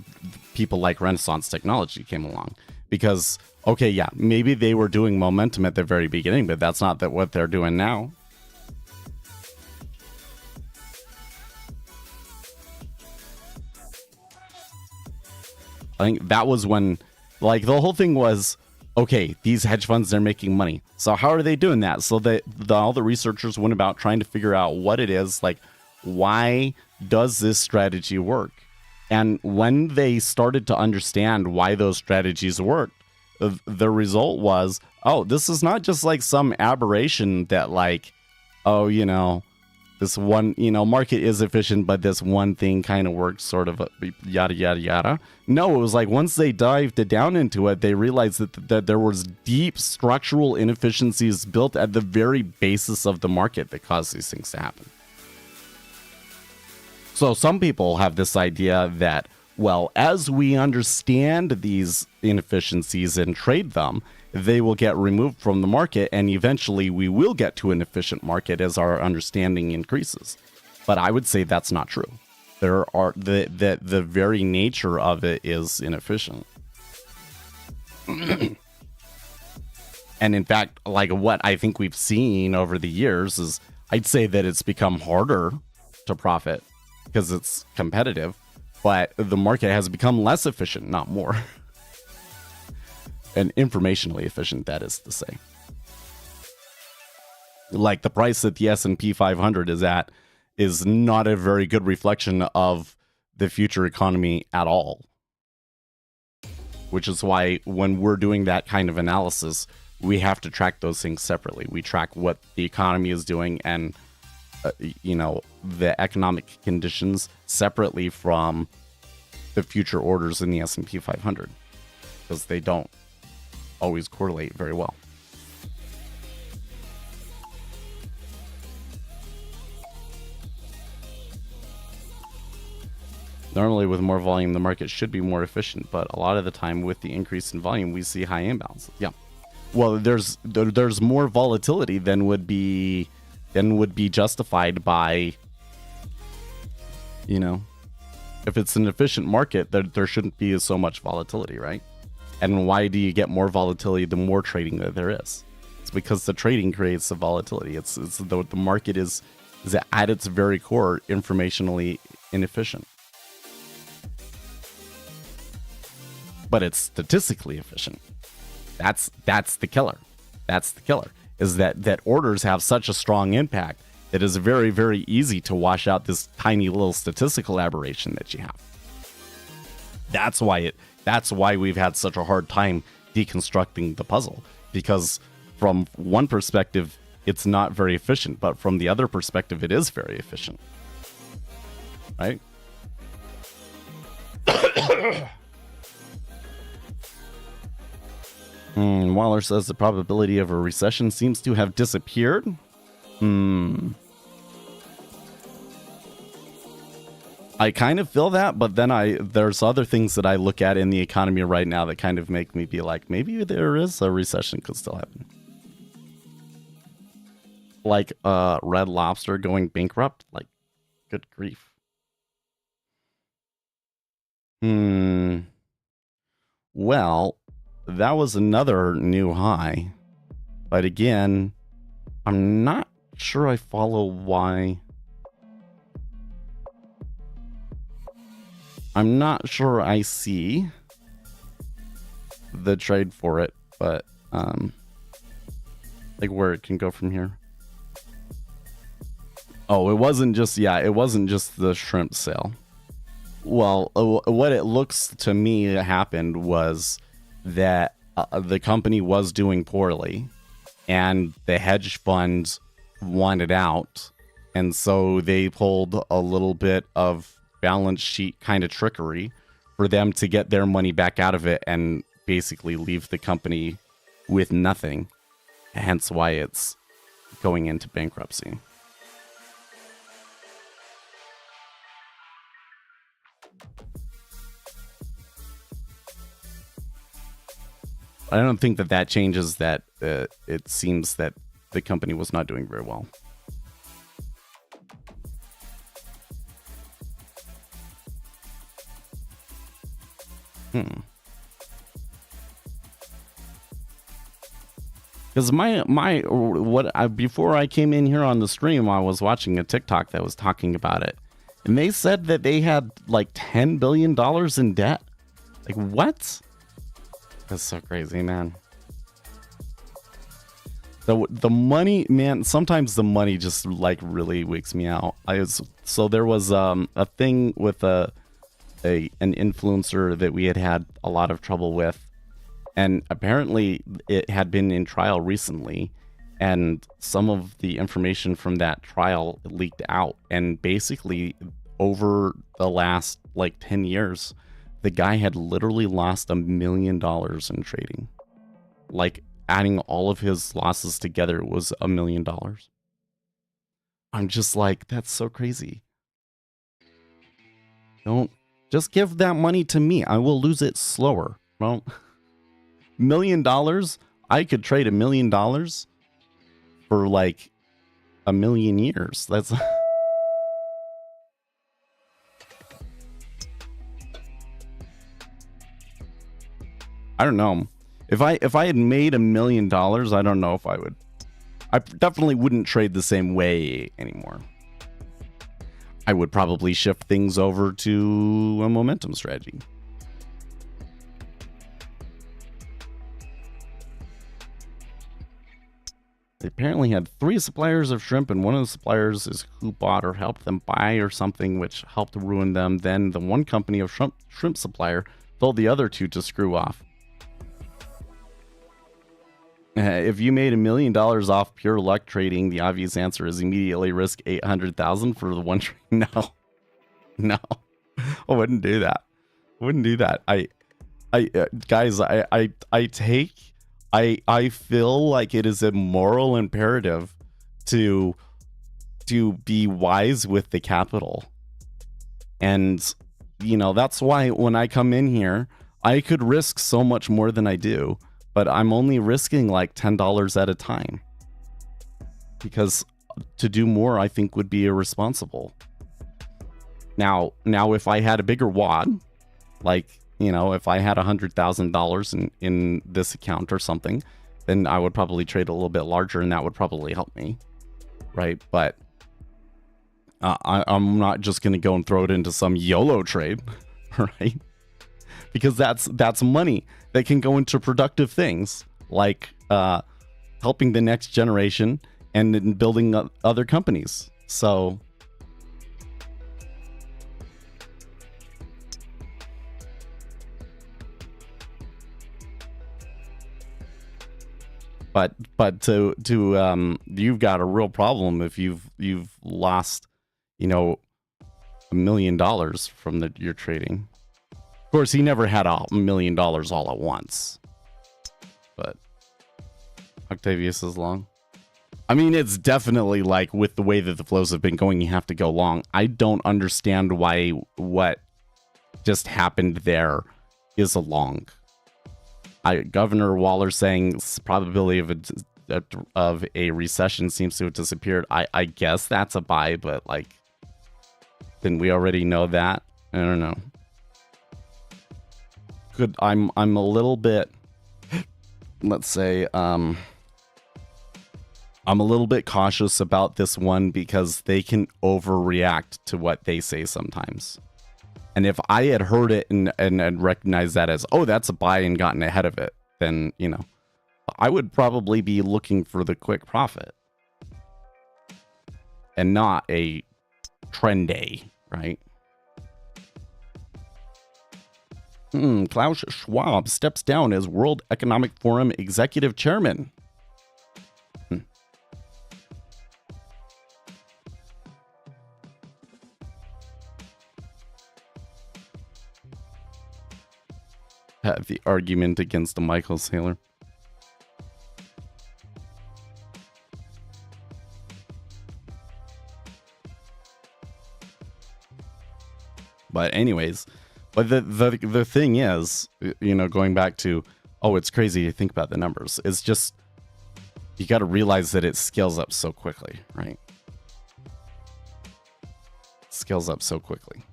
people like Renaissance Technology came along. Because, okay, yeah, maybe they were doing momentum at the very beginning, but that's not what they're doing now. I think that was when, like, the whole thing was, okay, these hedge funds, they're making money. So how are they doing that? So all the researchers went about trying to figure out what it is, like, why does this strategy work? And when they started to understand why those strategies worked, the result was, oh, this is not just like some aberration that like, oh, this one, market is efficient, but this one thing kind of works sort of yada, yada, yada. No, it was like once they dived down into it, they realized that there was deep structural inefficiencies built at the very basis of the market that caused these things to happen. So some people have this idea that, well, as we understand these inefficiencies and trade them, they will get removed from the market, and eventually we will get to an efficient market as our understanding increases. But I would say that's not true. There are the very nature of it is inefficient. And in fact, like what I think we've seen over the years is, I'd say that it's become harder to profit because it's competitive, but the market has become less efficient, not more. And informationally efficient, that is to say. Like the price that the S&P 500 is at is not a very good reflection of the future economy at all. Which is why when we're doing that kind of analysis, we have to track those things separately. We track what the economy is doing and, the economic conditions separately from the future orders in the S&P 500, because they don't always correlate very well. Normally, with more volume, the market should be more efficient, but a lot of the time, with the increase in volume, we see high imbalances. Yeah, well, there's more volatility than would be justified by, if it's an efficient market, there shouldn't be so much volatility, right? And why do you get more volatility the more trading that there is? It's because the trading creates the volatility. It's the market is at its very core informationally inefficient. But it's statistically efficient. That's the killer. That's the killer. Is that orders have such a strong impact that it's very, very easy to wash out this tiny little statistical aberration that you have. That's why we've had such a hard time deconstructing the puzzle, because from one perspective it's not very efficient, but from the other perspective it is very efficient. Right? Waller says the probability of a recession seems to have disappeared. I kind of feel that, but then there's other things that I look at in the economy right now that kind of make me be like, maybe there is a recession could still happen. Like Red Lobster going bankrupt. Like, good grief. Well, that was another new high, but again, I'm not sure I follow why. I'm not sure I see the trade for it, but like where it can go from here. Oh, it wasn't just the shrimp sale. Well, what it looks to me happened was that the company was doing poorly and the hedge funds wanted out, and so they pulled a little bit of balance sheet kind of trickery for them to get their money back out of it and basically leave the company with nothing, hence why it's going into bankruptcy. I don't think that changes that it seems that the company was not doing very well. Because before I came in here on the stream, I was watching a TikTok that was talking about it, and they said that they had like $10 billion in debt. Like, what? That's so crazy, man. The money, man, sometimes the money just like really wakes me out. So there was a thing with an influencer that we had a lot of trouble with, and apparently it had been in trial recently, and some of the information from that trial leaked out, and basically over the last like 10 years, the guy had literally lost $1 million in trading. Like, adding all of his losses together was $1 million. I'm just like, that's so crazy. Don't just give that money to me. I will lose it slower. Well, $1 million, I could trade $1 million for like 1 million years. That's I don't know. If I had made $1 million, I don't know if I would. I definitely wouldn't trade the same way anymore. I would probably shift things over to a momentum strategy. They apparently had 3 suppliers of shrimp, and one of the suppliers is who bought or helped them buy or something, which helped ruin them. Then the one company of shrimp supplier told the other 2 to screw off. If you made $1 million off pure luck trading, the obvious answer is immediately risk 800,000 for the one trade. No, I wouldn't do that. Guys, I feel like it is a moral imperative to be wise with the capital. And, you know, that's why when I come in here, I could risk so much more than I do, but I'm only risking like $10 at a time. Because to do more, I think would be irresponsible. Now, if I had a bigger wad, like, you know, if I had $100,000 in this account or something, then I would probably trade a little bit larger, and that would probably help me, right? But I'm not just going to go and throw it into some YOLO trade, right? Because that's money that can go into productive things like helping the next generation and building other companies. So. But to you've got a real problem if you've lost, you know, $1 million from your trading. Of course, he never had $1 million all at once. But Octavius is long. I mean, it's definitely like with the way that the flows have been going, you have to go long. I don't understand why what just happened there is a long. Governor Waller saying probability of a recession seems to have disappeared. I guess that's a buy, but like, didn't we already know that? I don't know. I'm a little bit, let's say, I'm a little bit cautious about this one because they can overreact to what they say sometimes. And if I had heard it and recognized that as, oh, that's a buy and gotten ahead of it, then, you know, I would probably be looking for the quick profit and not a trend day, right? Klaus Schwab steps down as World Economic Forum executive chairman. Have the argument against the Michael Saylor. But anyways, but the thing is, you know, going back to, oh, it's crazy to think about the numbers. It's just, you got to realize that it scales up so quickly, right? Scales up so quickly.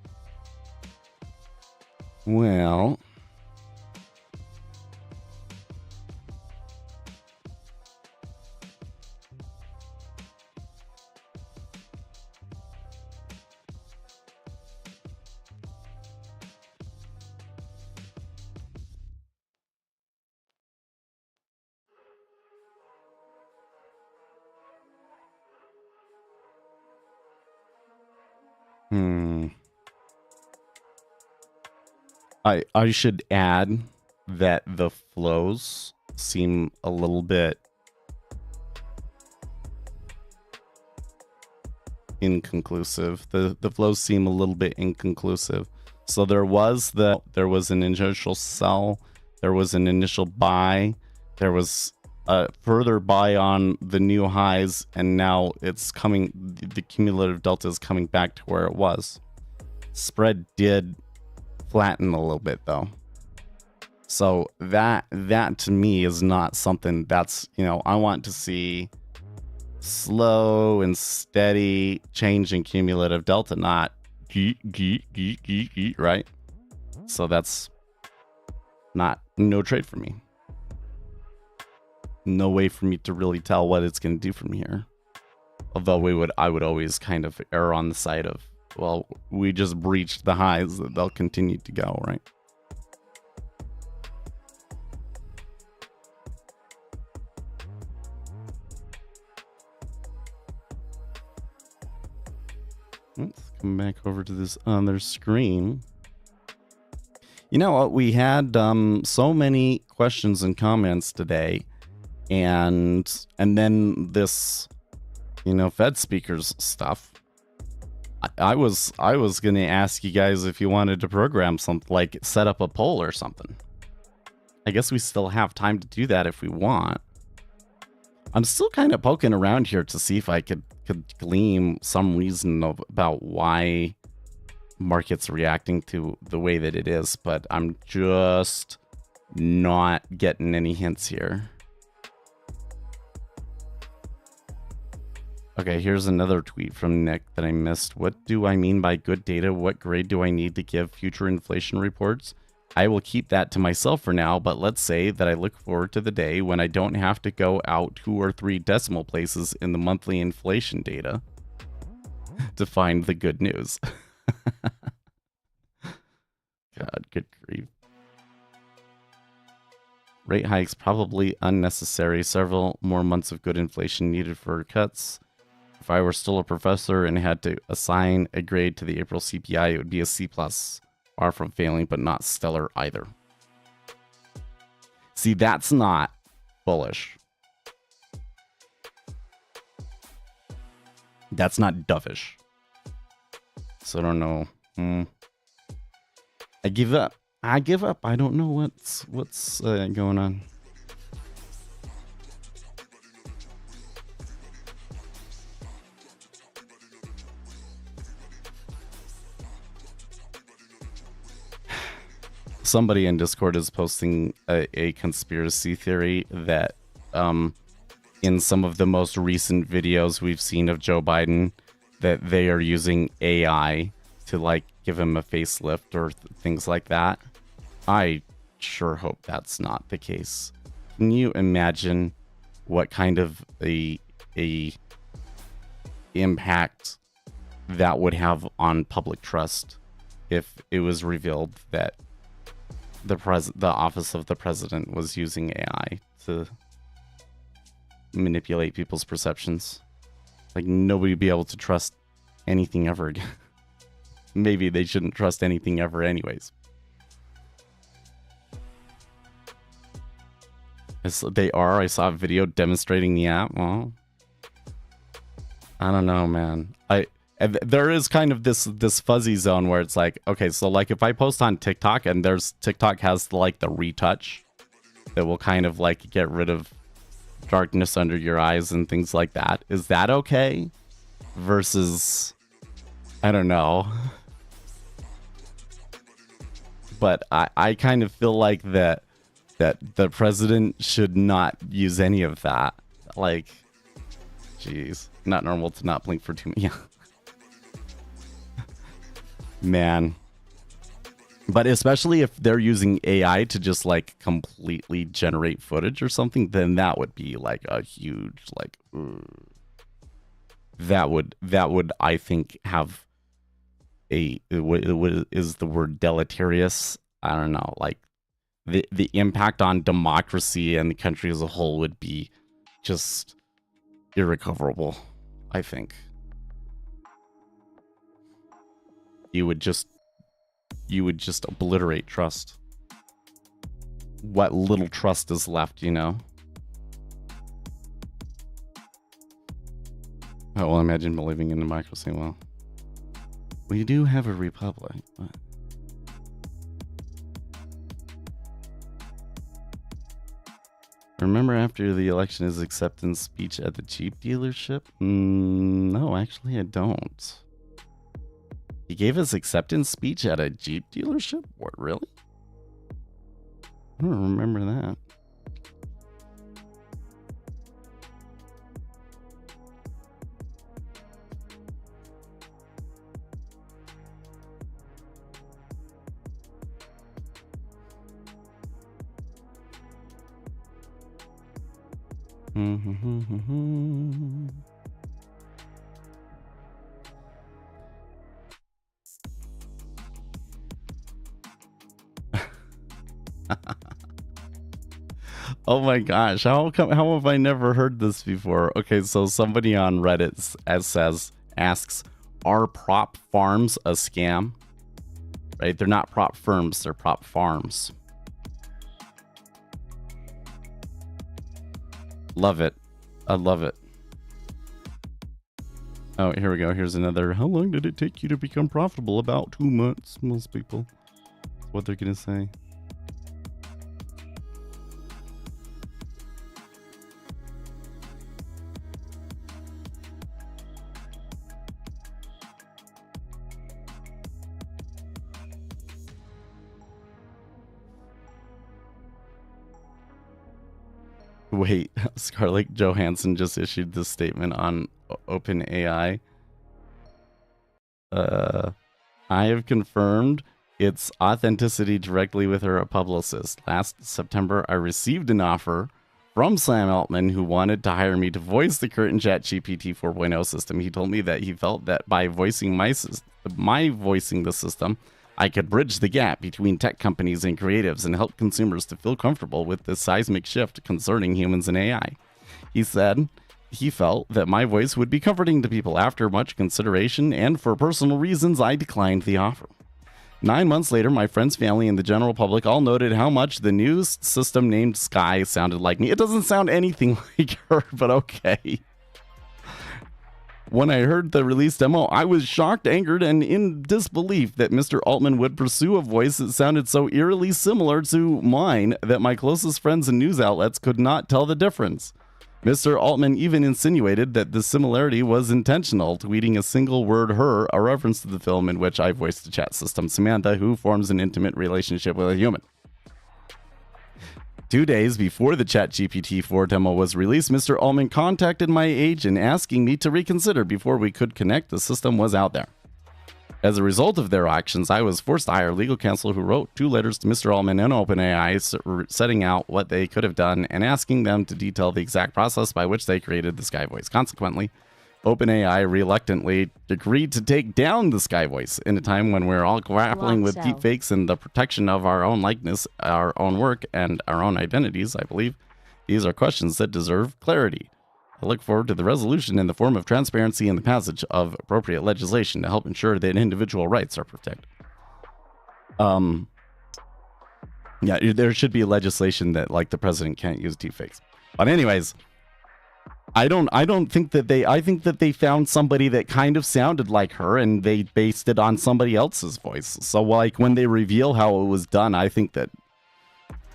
Well, I should add that the flows seem a little bit inconclusive. The flows seem a little bit inconclusive. So there was an initial sell, there was an initial buy, there was a further buy on the new highs, and now it's coming, the cumulative delta is coming back to where it was. Spread did flatten a little bit though. So that to me is not something that's, you know, I want to see slow and steady change in cumulative delta, not right? So that's not no trade for me. No way for me to really tell what it's going to do from here. Although I would always kind of err on the side of, well, we just breached the highs, that they'll continue to go, right? Let's come back over to this other screen. You know what? We had so many questions and comments today, and then this, you know, Fed speakers stuff. I was gonna ask you guys if you wanted to program something, like set up a poll or something. I guess we still have time to do that if we want. I'm still kind of poking around here to see if I could glean some reason about why market's reacting to the way that it is, but I'm just not getting any hints here. Okay, here's another tweet from Nick that I missed. What do I mean by good data? What grade do I need to give future inflation reports? I will keep that to myself for now, but let's say that I look forward to the day when I don't have to go out 2 or 3 decimal places in the monthly inflation data to find the good news. God, good grief. Rate hikes probably unnecessary. Several more months of good inflation needed for cuts. If I were still a professor and had to assign a grade to the April CPI, it would be a C+. Far from failing, but not stellar either. See, that's not bullish. That's not dovish. So I don't know. I give up. I give up. I don't know what's going on. Somebody in Discord is posting a conspiracy theory that in some of the most recent videos we've seen of Joe Biden, that they are using AI to like give him a facelift or things like that. I sure hope that's not the case. Can you imagine what kind of a impact that would have on public trust if it was revealed that the office of the president was using AI to manipulate people's perceptions? Like, nobody would be able to trust anything ever again. Maybe they shouldn't trust anything ever anyways. I saw a video demonstrating the app. Well, I don't know, man. There is kind of this fuzzy zone where it's like, okay, so like if I post on TikTok and TikTok has like the retouch that will kind of like get rid of darkness under your eyes and things like that. Is that okay? Versus, I don't know. But I kind of feel like that the president should not use any of that. Like, jeez, not normal to not blink for 2 minutes. Man. But especially if they're using AI to just like completely generate footage or something, then that would be like a huge like that would I think have is the word deleterious? I don't know, like the impact on democracy and the country as a whole would be just irrecoverable, I think. You would just obliterate trust. What little trust is left, you know? Oh, well, imagine living in democracy. Well, we do have a republic, but... Remember after the election his acceptance speech at the Jeep dealership? No, actually I don't. He gave his acceptance speech at a Jeep dealership? What, really? I don't remember that. Oh my gosh, how have I never heard this before? Okay, so somebody on Reddit asks, are prop farms a scam? Right? They're not prop firms, they're prop farms. Love it. I love it. Oh, here we go. Here's another. How long did it take you to become profitable? About 2 months, most people. That's what they're gonna say. Wait, Scarlett Johansson just issued this statement on OpenAI. I have confirmed its authenticity directly with her publicist. Last September, I received an offer from Sam Altman, who wanted to hire me to voice the current ChatGPT 4.0 system. He told me that he felt that by voicing voicing the system, I could bridge the gap between tech companies and creatives and help consumers to feel comfortable with this seismic shift concerning humans and AI. He said he felt that my voice would be comforting to people. After much consideration and for personal reasons, I declined the offer. 9 months later, my friends, family, and the general public all noted how much the new system named Sky sounded like me. It doesn't sound anything like her, but okay. When I heard the release demo, I was shocked, angered, and in disbelief that Mr. Altman would pursue a voice that sounded so eerily similar to mine that my closest friends and news outlets could not tell the difference. Mr. Altman even insinuated that the similarity was intentional, tweeting a single word "her," a reference to the film in which I voiced the chat system Samantha, who forms an intimate relationship with a human. 2 days before the ChatGPT 4 demo was released, Mr. Altman contacted my agent asking me to reconsider before we could connect. The system was out there. As a result of their actions, I was forced to hire legal counsel who wrote 2 letters to Mr. Altman and OpenAI setting out what they could have done and asking them to detail the exact process by which they created the Sky Voice. Consequently, OpenAI reluctantly agreed to take down the Sky Voice in a time when we're all grappling with deepfakes and the protection of our own likeness, our own work, and our own identities. I believe these are questions that deserve clarity. I look forward to the resolution in the form of transparency and the passage of appropriate legislation to help ensure that individual rights are protected. Yeah, there should be legislation that, like, the president can't use deepfakes. But anyways, I don't think that I think that they found somebody that kind of sounded like her and they based it on somebody else's voice. So, like, when they reveal how it was done, I think that,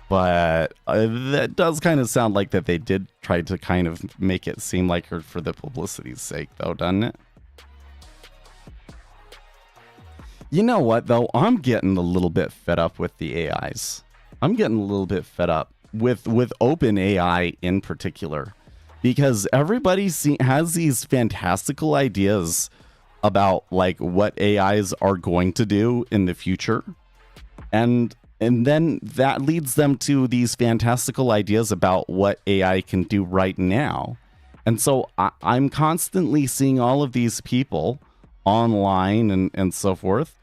but that does kind of sound like that they did try to kind of make it seem like her for the publicity's sake, though, doesn't it? You know what, though? I'm getting a little bit fed up with the AIs. I'm getting a little bit fed up with OpenAI in particular, because everybody has these fantastical ideas about, like, what AIs are going to do in the future. And then that leads them to these fantastical ideas about what AI can do right now. And so I'm constantly seeing all of these people online and so forth,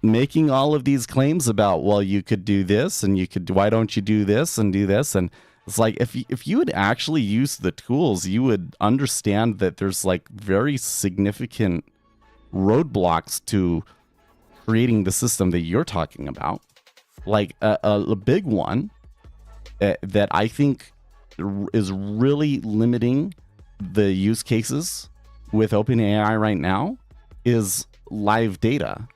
making all of these claims about, well, you could do this and you could, why don't you do this and do this? And it's like, if you would actually use the tools, you would understand that there's, like, very significant roadblocks to creating the system that you're talking about. Like a big one that I think is really limiting the use cases with OpenAI right now is live data.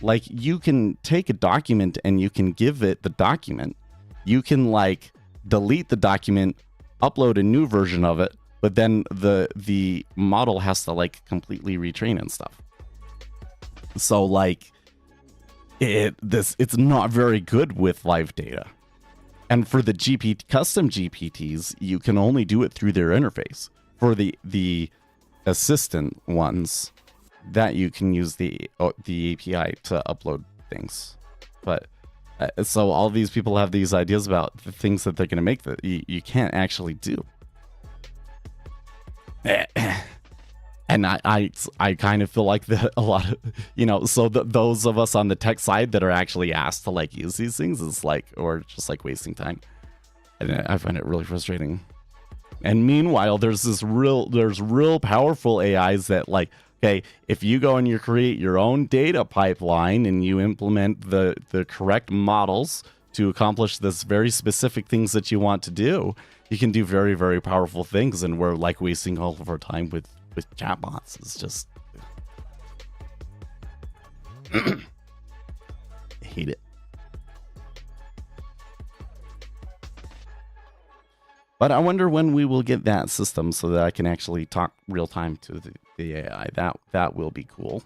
Like, you can take a document and you can give it the document. You can, like, delete the document, upload a new version of it, but then the model has to, like, completely retrain and stuff. So, like, it's not very good with live data. And for the custom GPTs, you can only do it through their interface. For the assistant ones, that you can use the API to upload things. But so all these people have these ideas about the things that they're going to make that you can't actually do. And I kind of feel like a lot of, so those of us on the tech side that are actually asked to like use these things is like, or just like wasting time. And I find it really frustrating. And meanwhile, there's real powerful AIs that like, okay, if you go and you create your own data pipeline and you implement the correct models to accomplish this very specific things that you want to do, you can do very, very powerful things. And we're like wasting all of our time with chatbots. It's just I hate it. But I wonder when we will get that system so that I can actually talk real time to the AI. That will be cool.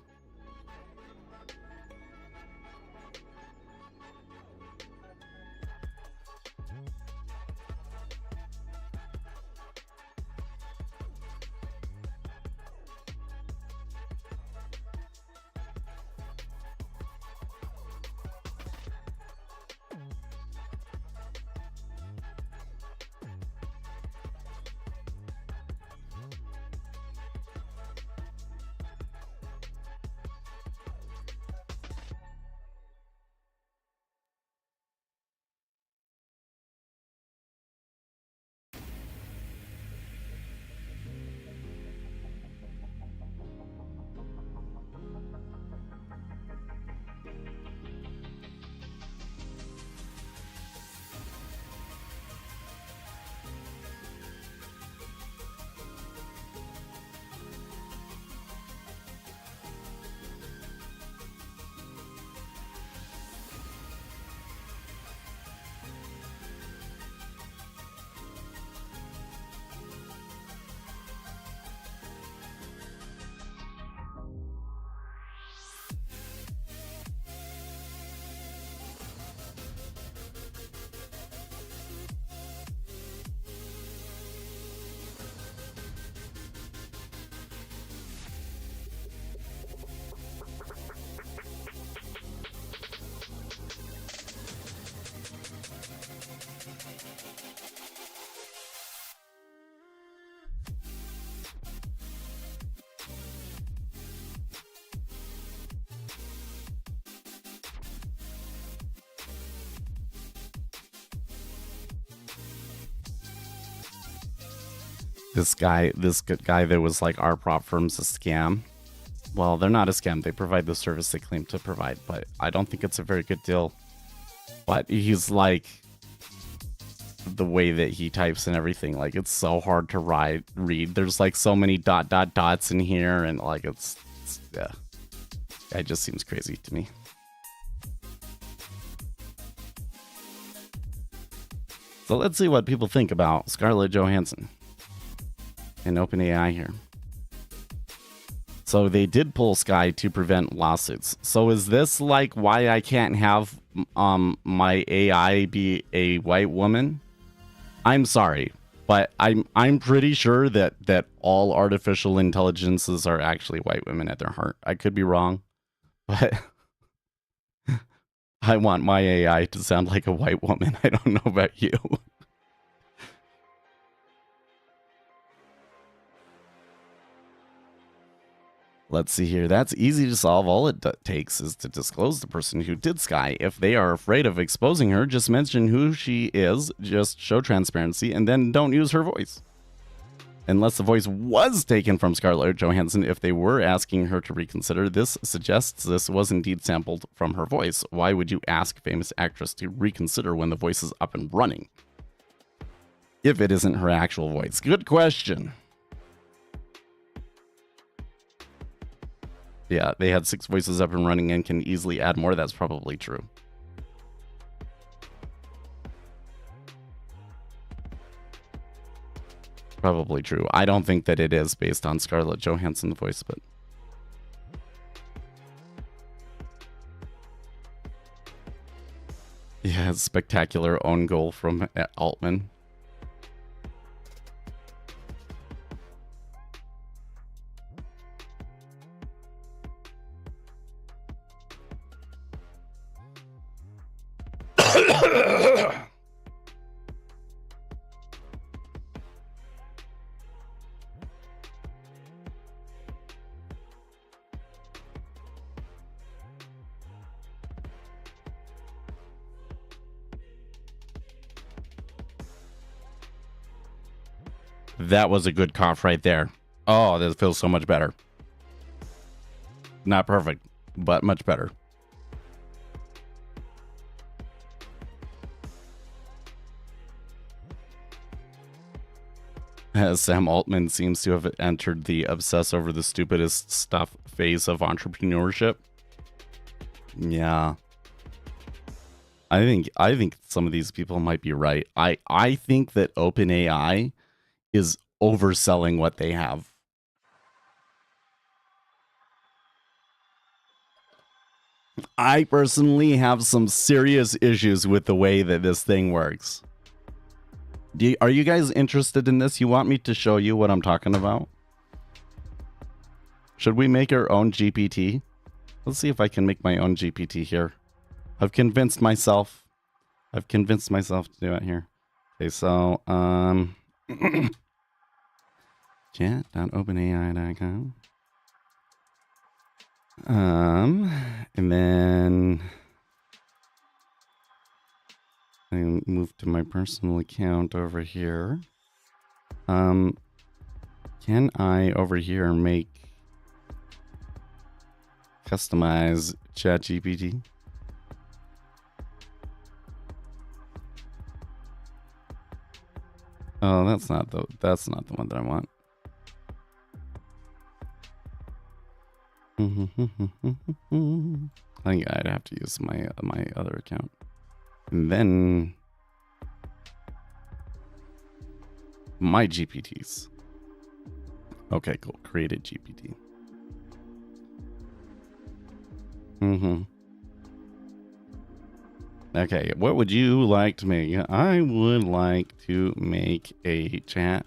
This guy that was like our prop firm's a scam. Well, they're not a scam. They provide the service they claim to provide, but I don't think it's a very good deal. But he's like, the way that he types and everything, like it's so hard to read. There's like so many dots in here, and like it's yeah. It just seems crazy to me. So let's see what people think about Scarlett Johansson and OpenAI here. So they did pull Sky to prevent lawsuits. So is this like why I can't have my AI be a white woman? I'm sorry, but I'm pretty sure that all artificial intelligences are actually white women at their heart. I could be wrong, but I want my AI to sound like a white woman. I don't know about you. Let's see here. That's easy to solve. All it takes is to disclose the person who did Sky. If they are afraid of exposing her, just mention who she is, just show transparency, and then don't use her voice. Unless the voice was taken from Scarlett Johansson, if they were asking her to reconsider, this suggests this was indeed sampled from her voice. Why would you ask a famous actress to reconsider when the voice is up and running? If it isn't her actual voice. Good question. Yeah, they had 6 voices up and running and can easily add more. That's probably true. Probably true. I don't think that it is based on Scarlett Johansson's voice, but... yeah, spectacular own goal from Altman. That was a good cough right there. Oh, that feels so much better. Not perfect, but much better. Sam Altman seems to have entered the obsess over the stupidest stuff phase of entrepreneurship. Yeah. I think some of these people might be right. I think that OpenAI is overselling what they have. I personally have some serious issues with the way that this thing works. Are you guys interested in this? You want me to show you what I'm talking about? Should we make our own GPT? Let's see if I can make my own GPT here. I've convinced myself to do it here. Okay, so chat.openai.com. And then I move to my personal account over here. Can I over here make customize ChatGPT? Oh, that's not the one that I want. I think I'd have to use my other account. And then my GPTs. Okay, cool. Created GPT. Okay, what would you like to make? I would like to make a chat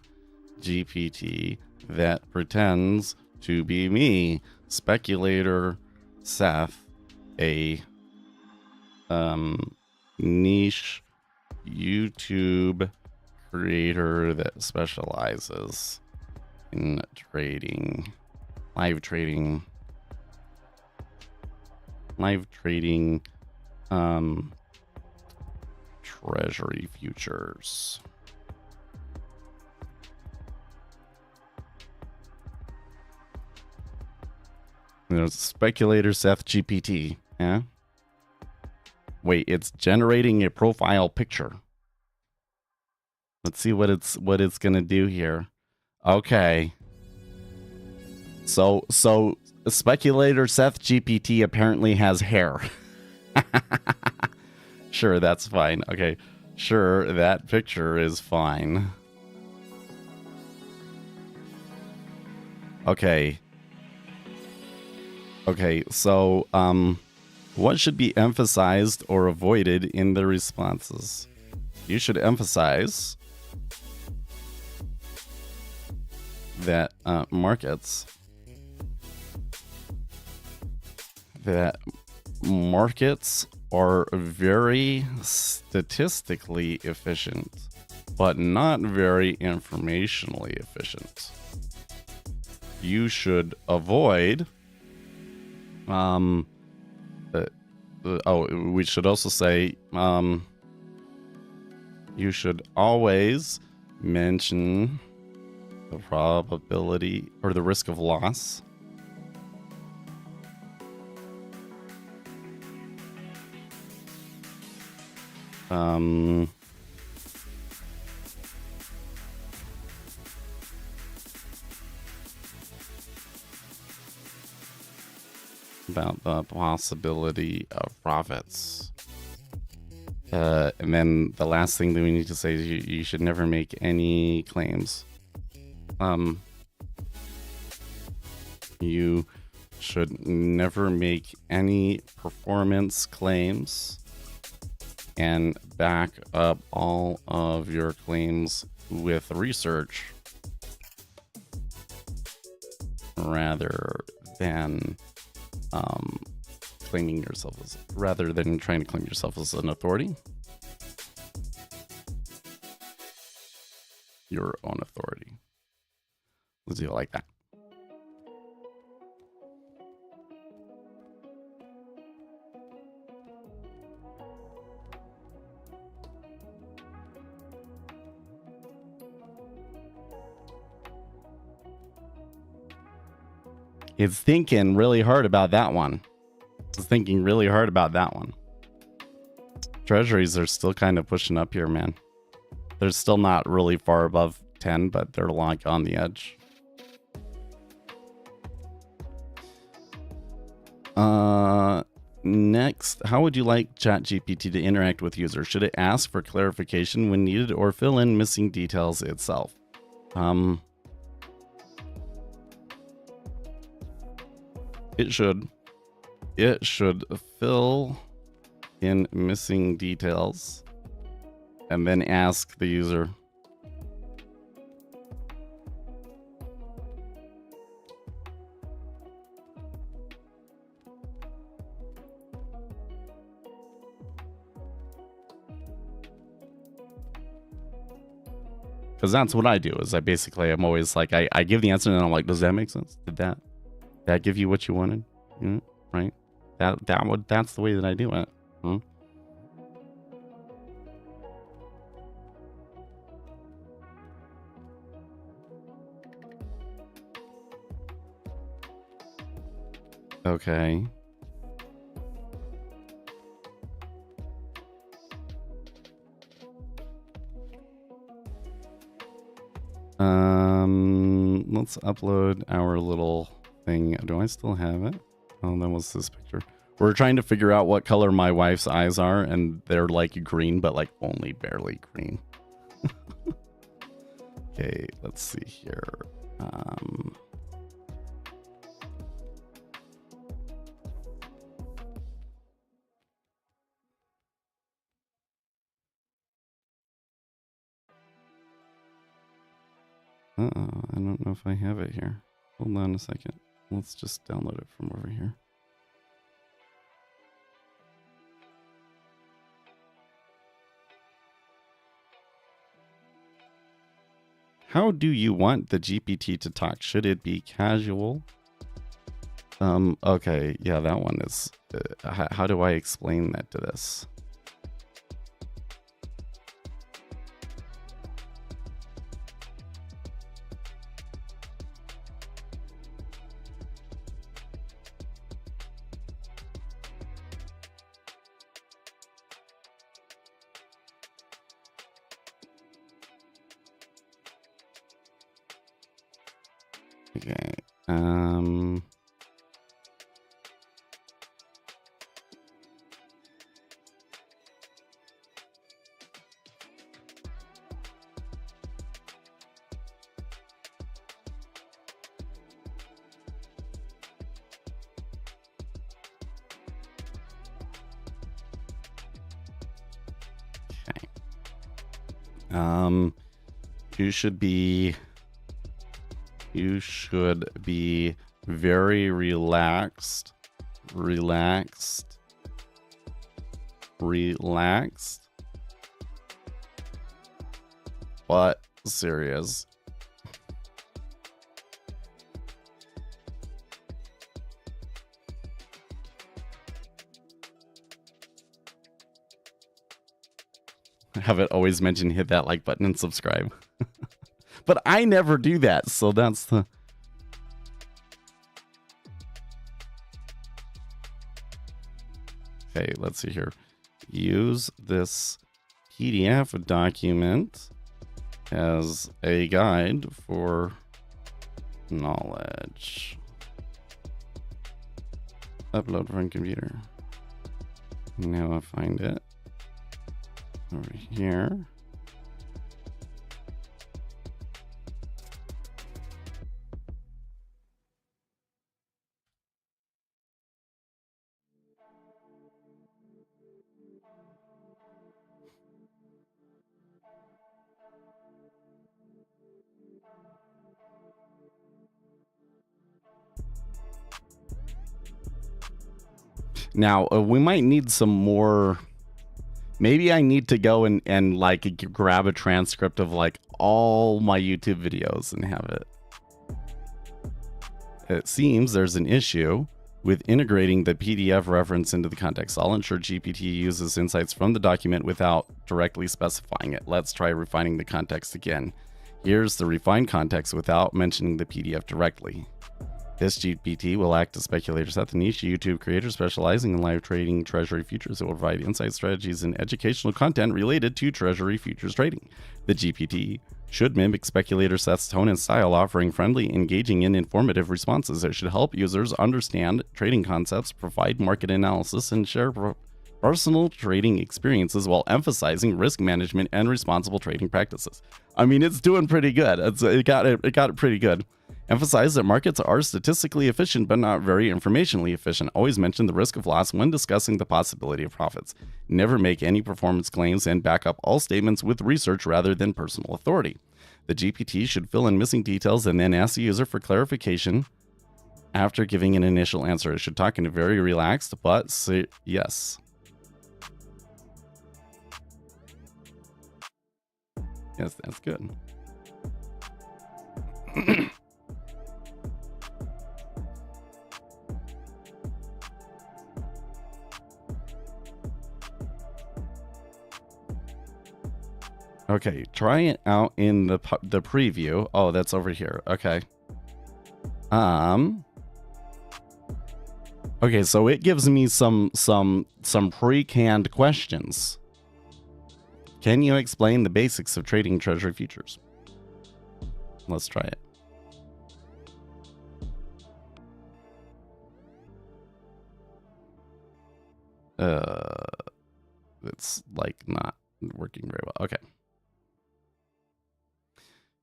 GPT that pretends to be me, Speculator Seth, a niche YouTube creator that specializes in trading, live trading, treasury futures. There's Speculator Seth GPT. Yeah. Wait, it's generating a profile picture. Let's see what it's gonna do here. Okay. So Speculator Seth GPT apparently has hair. Sure, that's fine. Okay. Sure, that picture is fine. Okay. Okay, so what should be emphasized or avoided in the responses? You should emphasize that markets are very statistically efficient, but not very informationally efficient. You should avoid we should also say you should always mention the probability or the risk of loss. About the possibility of profits. And then the last thing that we need to say is you should never make any claims. You should never make any performance claims and back up all of your claims with research rather than trying to claim yourself as an authority. Your own authority. Let's do it like that. It's thinking really hard about that one. It's thinking really hard about that one. Treasuries are still kind of pushing up here, man. They're still not really far above 10, but they're like on the edge. Next, how would you like ChatGPT to interact with users? Should it ask for clarification when needed or fill in missing details itself? It should fill in missing details and then ask the user. Because that's what I do, is I'm always like, I give the answer and then I'm like, does that make sense? Did that give you what you wanted? Right? That's the way that I do it. Okay. Let's upload our little thing. Do I still have it? Oh, that was this picture. We're trying to figure out what color my wife's eyes are, and they're like green, but like only barely green. Okay, let's see here. I don't know if I have it here. Hold on a second. Let's just download it from over here. How do you want the GPT to talk? Should it be casual? Okay, yeah, that one is... how do I explain that to this? Okay, you should be very relaxed. But serious. Have it always mention hit that like button and subscribe. But I never do that, so that's the... Okay, let's see here. Use this PDF document as a guide for knowledge. Upload from computer. Now I find it over here. Now, we might need some more. Maybe I need to go and like grab a transcript of like all my YouTube videos and have it. It seems there's an issue with integrating the PDF reference into the context. I'll ensure GPT uses insights from the document without directly specifying it. Let's try refining the context again. Here's the refined context without mentioning the PDF directly. This GPT will act as speculators at the niche YouTube creator specializing in live trading treasury futures. It will provide insight, strategies, and educational content related to treasury futures trading. The GPT should mimic speculator Seth's tone and style, offering friendly, engaging, and informative responses. It should help users understand trading concepts, provide market analysis, and share personal trading experiences while emphasizing risk management and responsible trading practices. I mean, it's doing pretty good. It got it pretty good. Emphasize that markets are statistically efficient but not very informationally efficient. Always mention the risk of loss when discussing the possibility of profits. Never make any performance claims and back up all statements with research rather than personal authority. The GPT should fill in missing details and then ask the user for clarification after giving an initial answer. It should talk in a very relaxed but yes. Yes, that's good. Okay, try it out in the preview. Oh, that's over here. Okay. Okay, so it gives me some pre-canned questions. Can you explain the basics of trading treasury futures? Let's try it. It's like not working very well. Okay.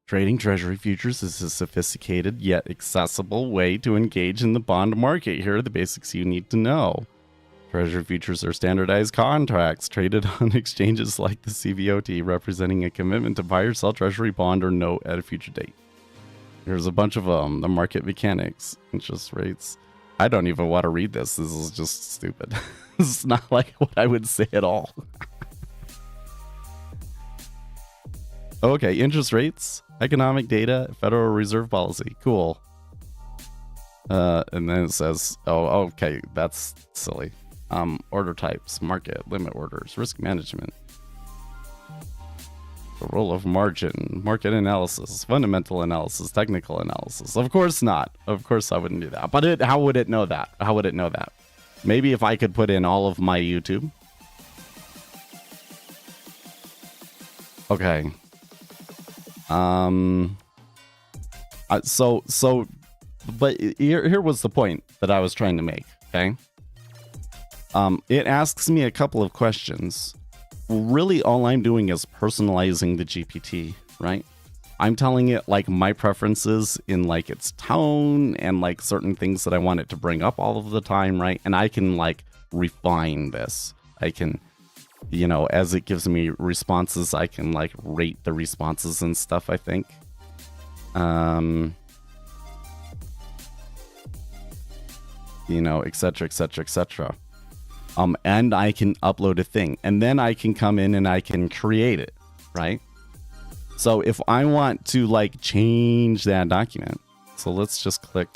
Trading treasury futures is a sophisticated yet accessible way to engage in the bond market. Here are the basics you need to know. Treasury futures are standardized contracts traded on exchanges like the CBOT, representing a commitment to buy or sell treasury bond or note at a future date. There's a bunch of the market mechanics, interest rates. I don't even want to read this. This is just stupid. This is not like what I would say at all. Okay, interest rates, economic data, Federal Reserve policy. Cool. And then it says, oh, okay, that's silly. Order types, market, limit orders, risk management. The role of margin, market analysis, fundamental analysis, technical analysis. Of course not. Of course I wouldn't do that. But how would it know that? How would it know that? Maybe if I could put in all of my YouTube. Okay. But here was the point that I was trying to make, okay? It asks me a couple of questions. Really, all I'm doing is personalizing the GPT, right? I'm telling it, like, my preferences in, like, its tone and, like, certain things that I want it to bring up all of the time, right? And I can, like, refine this. I can, you know, as it gives me responses, I can, like, rate the responses and stuff, I think. You know, etc., etc., etc. And I can upload a thing, and then I can come in and I can create it, right? So if I want to, like, change that document, so let's just click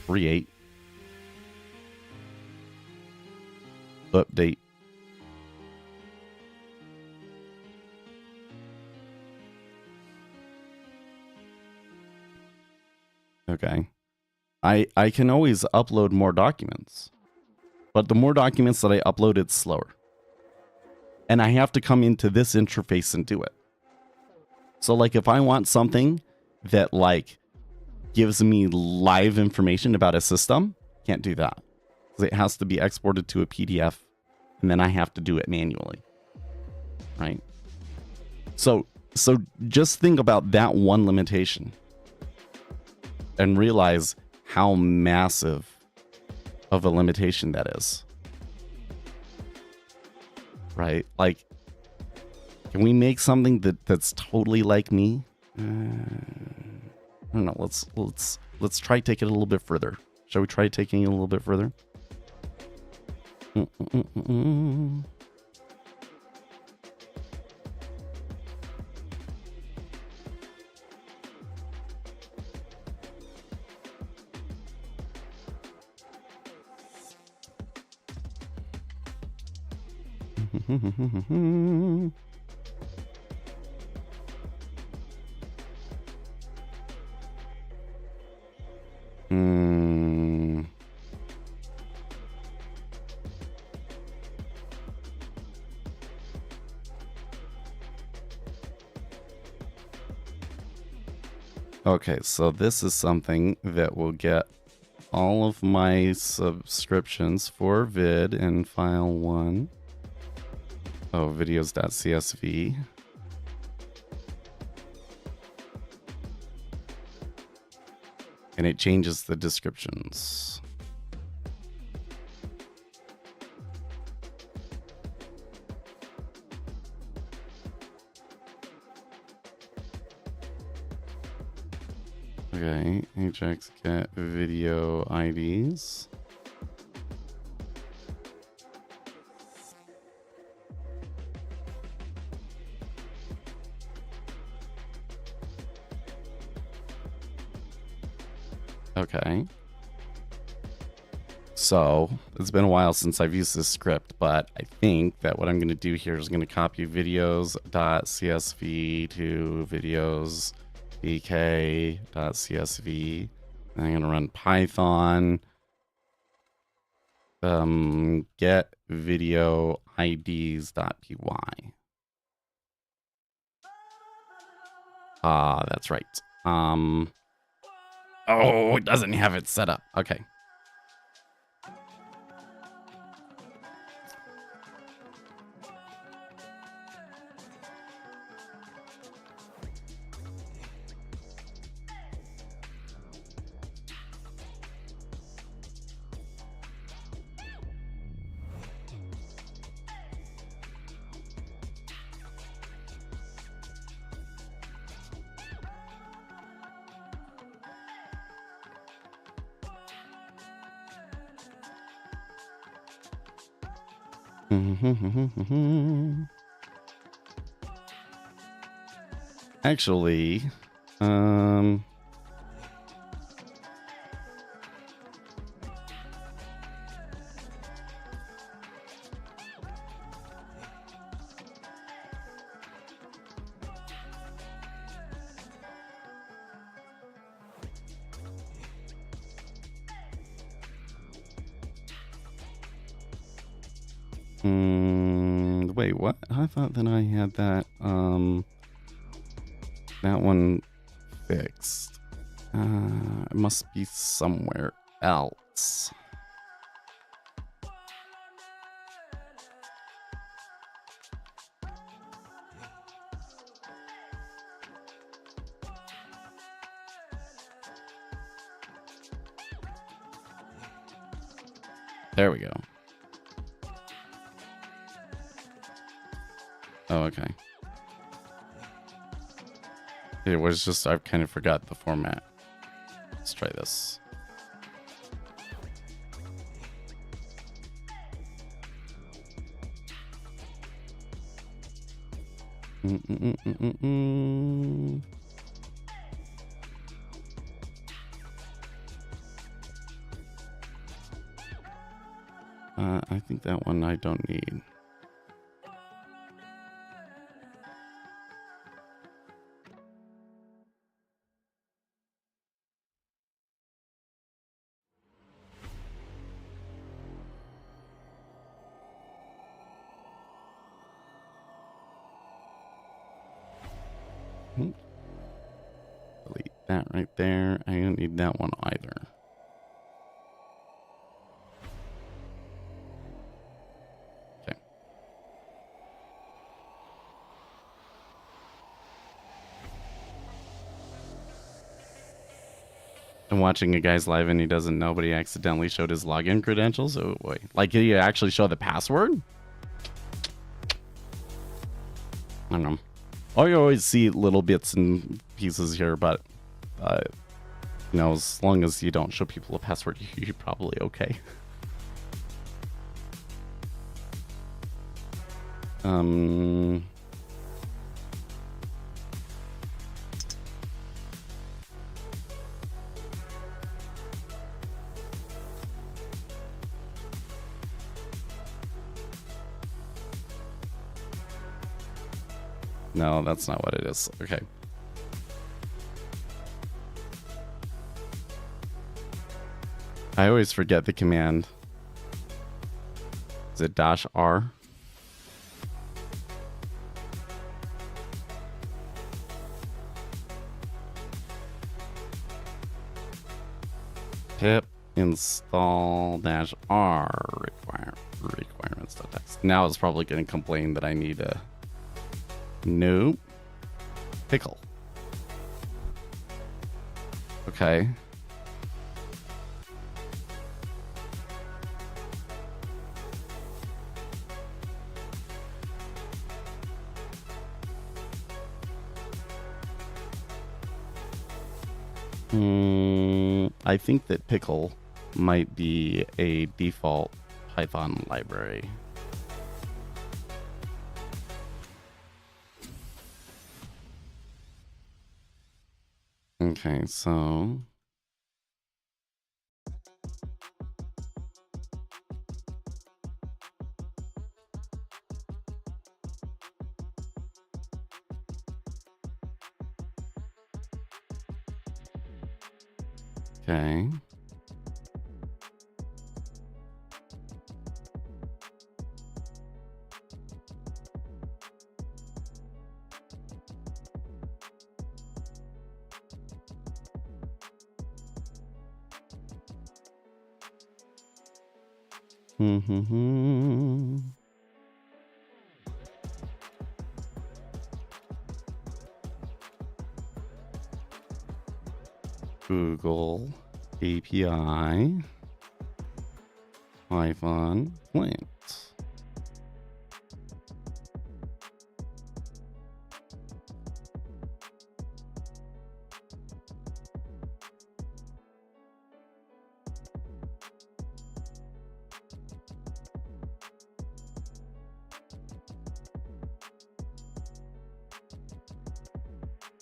create, update. Okay. I can always upload more documents. But the more documents that I upload, it's slower. And I have to come into this interface and do it. So, like, if I want something that, like, gives me live information about a system, can't do that. Because it has to be exported to a PDF, and then I have to do it manually. Right? So just think about that one limitation. And realize how massive of a limitation that is. Right? Like, can we make something that's totally like me? I don't know. Let's try taking it a little bit further. Shall we try taking it a little bit further? Okay, so this is something that will get all of my subscriptions for vid in file 1. Oh, videos.csv. And it changes the descriptions. Okay, Ajax get video IDs. Okay. So, it's been a while since I've used this script, but I think that what I'm going to do here is going to copy videos.csv to videos.dk.csv. And I'm going to run Python get video IDs.py. Ah, that's right. Oh, it doesn't have it set up. Okay. Actually, wait, what? I thought that I had that, that one fixed. It must be somewhere else. There we go. Oh, okay. It was just, I kind of forgot the format. Let's try this. I think that one I don't need. Delete that right there. I don't need that one either. Okay. I'm watching a guy's live and he doesn't know, but he accidentally showed his login credentials. Oh boy. Like, did he actually show the password? I don't know. Oh, you always see little bits and pieces here, but you know, as long as you don't show people a password, you're probably okay. No, that's not what it is. Okay. I always forget the command. Is it -R? pip install dash r requirements.txt. Now it's probably going to complain that I need a nope pickle. Okay. I think that pickle might be a default Python library. Okay, so okay. Google API Python Flint.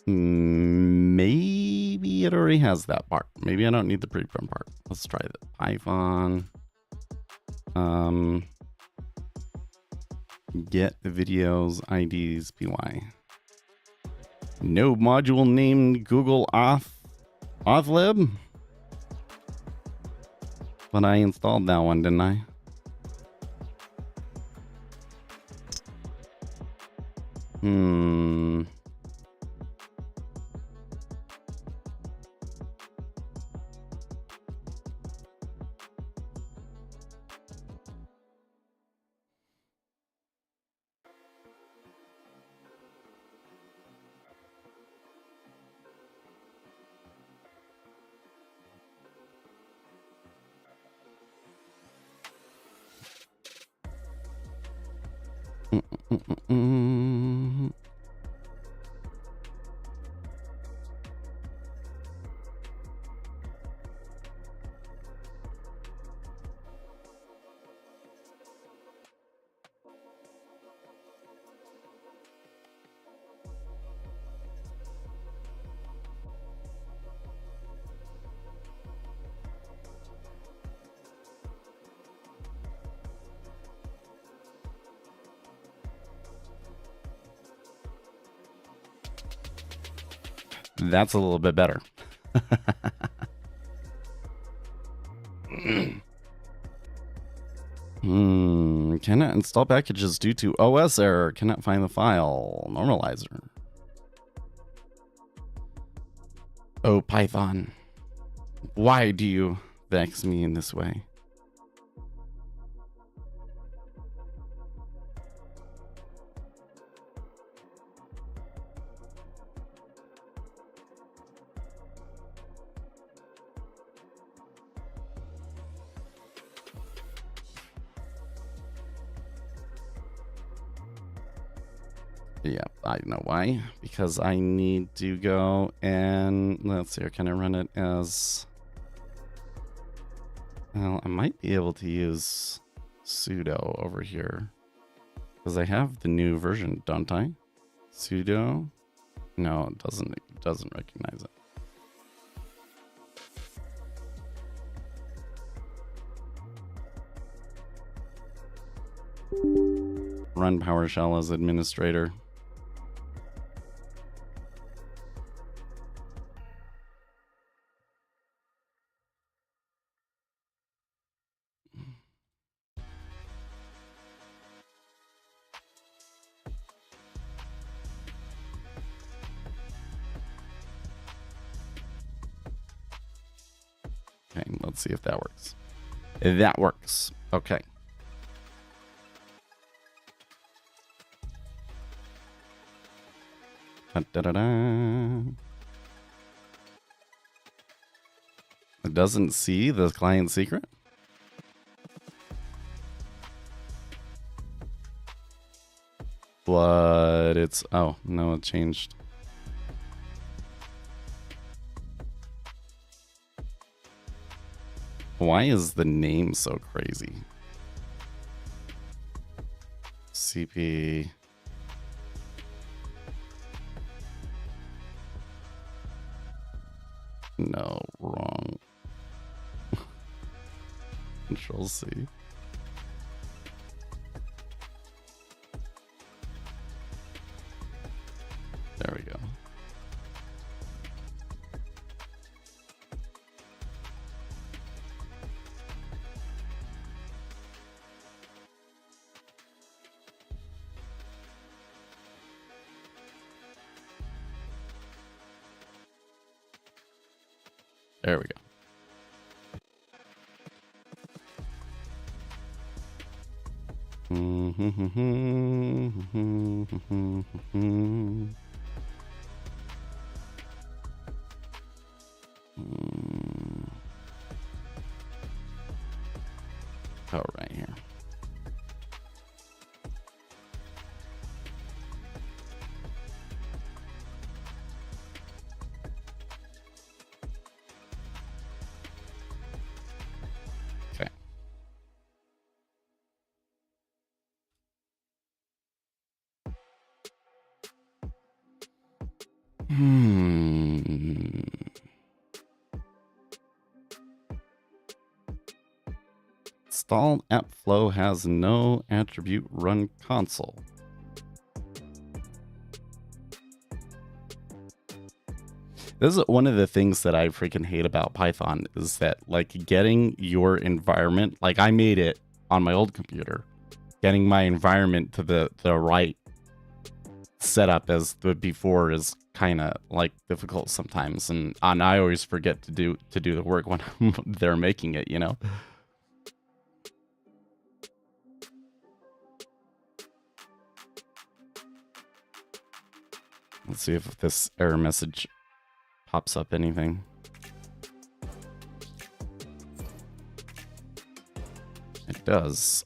Maybe it already has that part. Maybe I don't need the preprint part. Let's try the Python. Get the videos IDs py. No module named Google Authlib. But I installed that one, didn't I? That's a little bit better. Cannot install packages due to OS error. Cannot find the file. Normalizer. Oh, Python. Why do you vex me in this way? Yeah, I know why. Because I need to go and let's see, can I run it as... Well, I might be able to use sudo over here. Because I have the new version, don't I? Sudo? No, it doesn't recognize it. Run PowerShell as administrator. Let's see if that works. That works. Okay. Da-da-da. It doesn't see the client secret? But it's... Oh, no, it changed. Why is the name so crazy? CP... No, wrong. Control C. There we go. There we go. Oh, right here. Okay. Installed app flow has no attribute run console. This is one of the things that I freaking hate about Python is that, like, getting your environment, like I made it on my old computer, getting my environment to the right setup as the before is kind of like difficult sometimes, and I always forget to do the work when they're making it, you know. Let's see if this error message pops up anything. It does.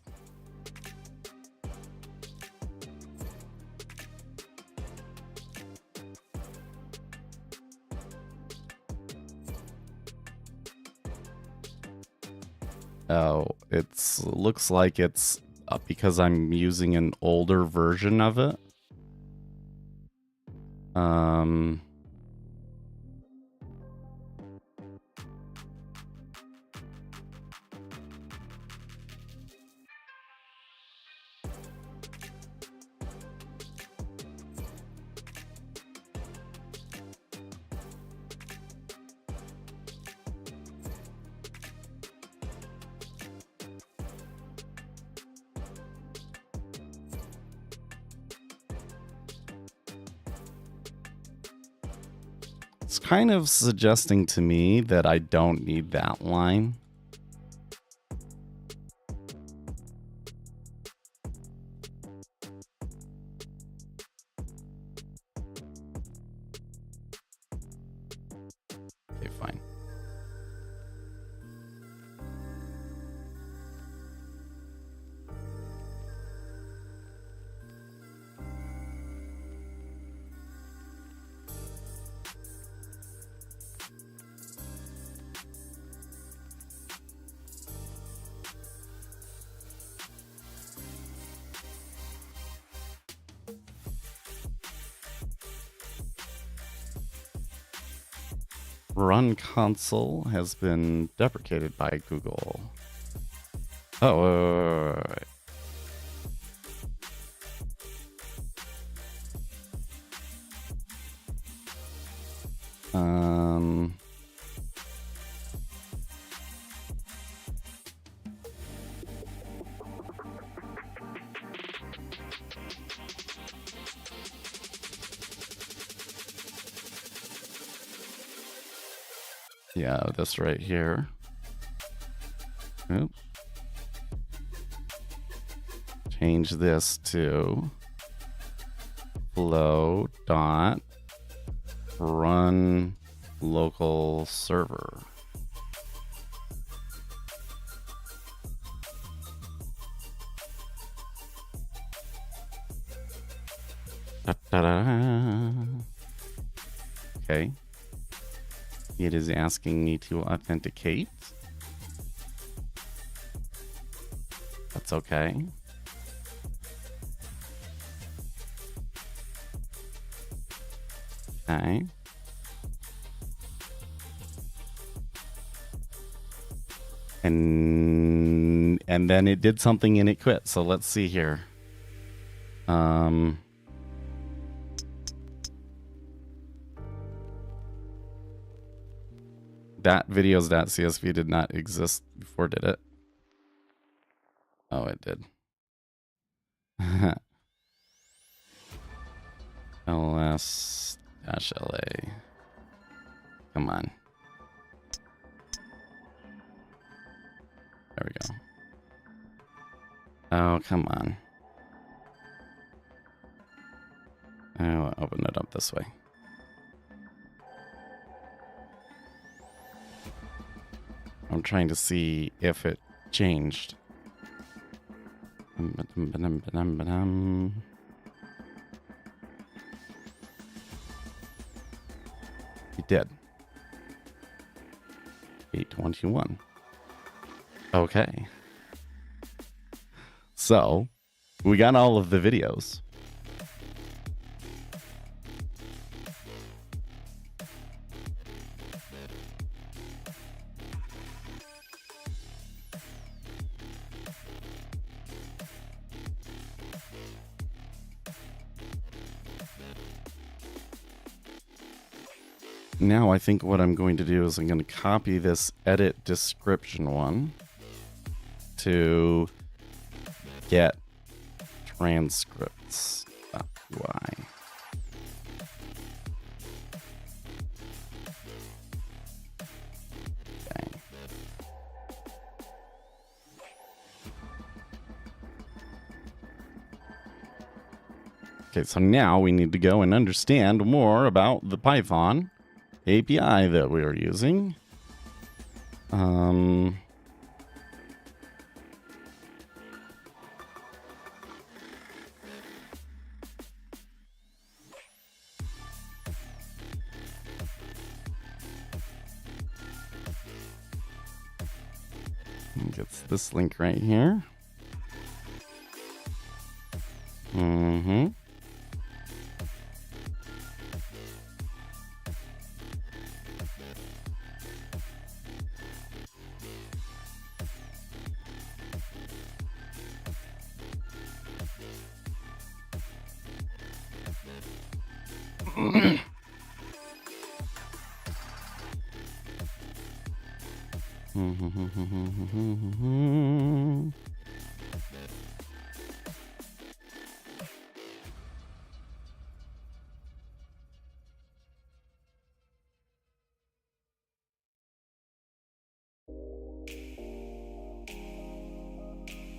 Oh, looks like it's because I'm using an older version of it. It's kind of suggesting to me that I don't need that line. Okay, fine. Run console has been deprecated by Google. Oh, wait. Yeah, this right here. Oops. Change this to flow dot run local server. Okay. It is asking me to authenticate. That's okay. Okay. And then it did something and it quit. So let's see here. That videos.csv did not exist before, did it? Oh, it did. ls-la. Come on. There we go. Oh, come on. I'll open it up this way. I'm trying to see if it changed. It did. 821. Okay. So, we got all of the videos. Now I think what I'm going to do is I'm going to copy this edit description one to get transcripts.py. Okay. Okay, so now we need to go and understand more about the Python API that we are using. Gets this link right here. Mm-hmm.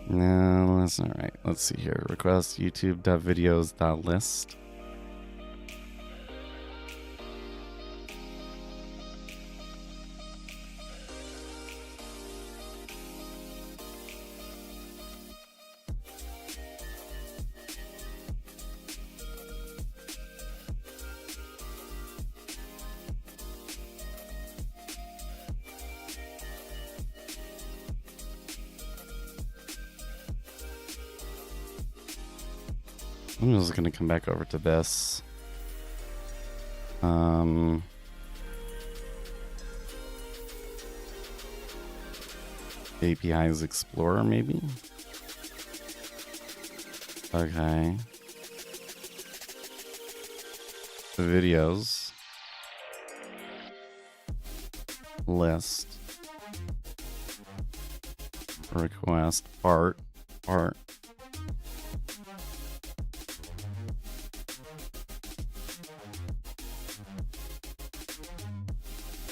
No, that's not right. Let's see here. Request youtube.videos.list. I'm just going to come back over to this. APIs Explorer, maybe? Okay. The videos. List. Request. Part.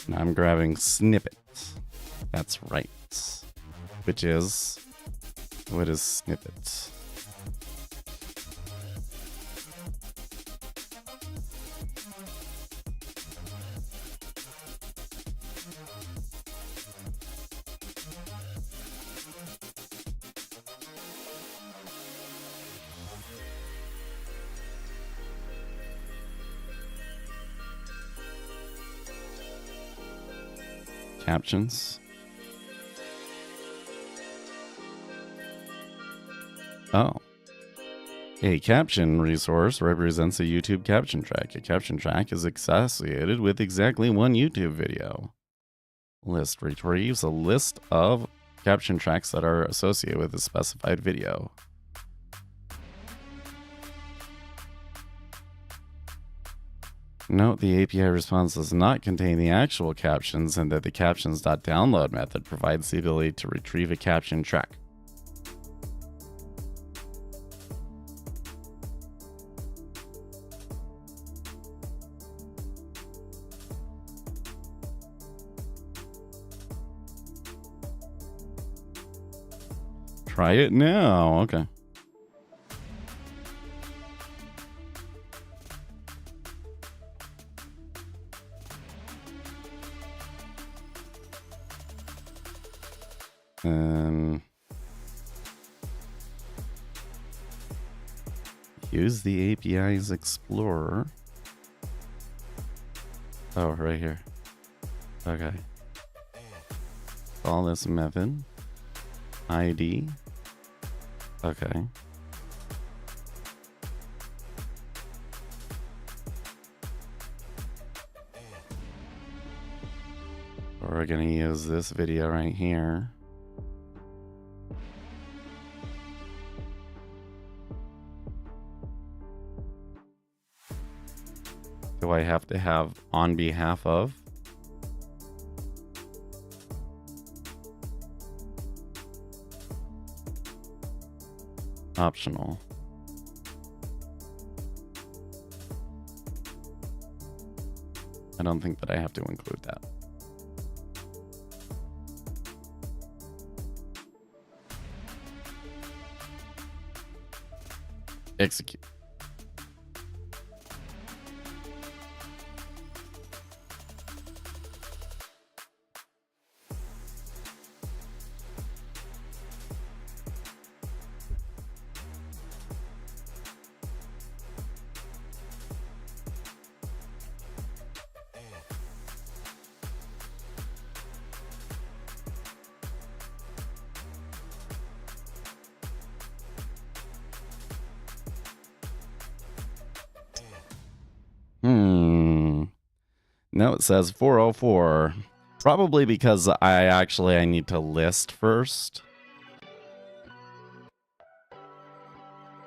Now I'm grabbing snippets. That's right. which is, what is snippets? Captions. Oh. A caption resource represents a YouTube caption track. A caption track is associated with exactly one YouTube video. List retrieves a list of caption tracks that are associated with a specified video. Note the API response does not contain the actual captions and that the captions.download method provides the ability to retrieve a caption track. Try it now. Okay. Use the API's Explorer. Oh, right here. Okay. Call this method. ID. Okay. We're going to use this video right here. Do I have to have on behalf of? Optional. I don't think that I have to include that. Execute. No, it says 404. Probably because I need to list first.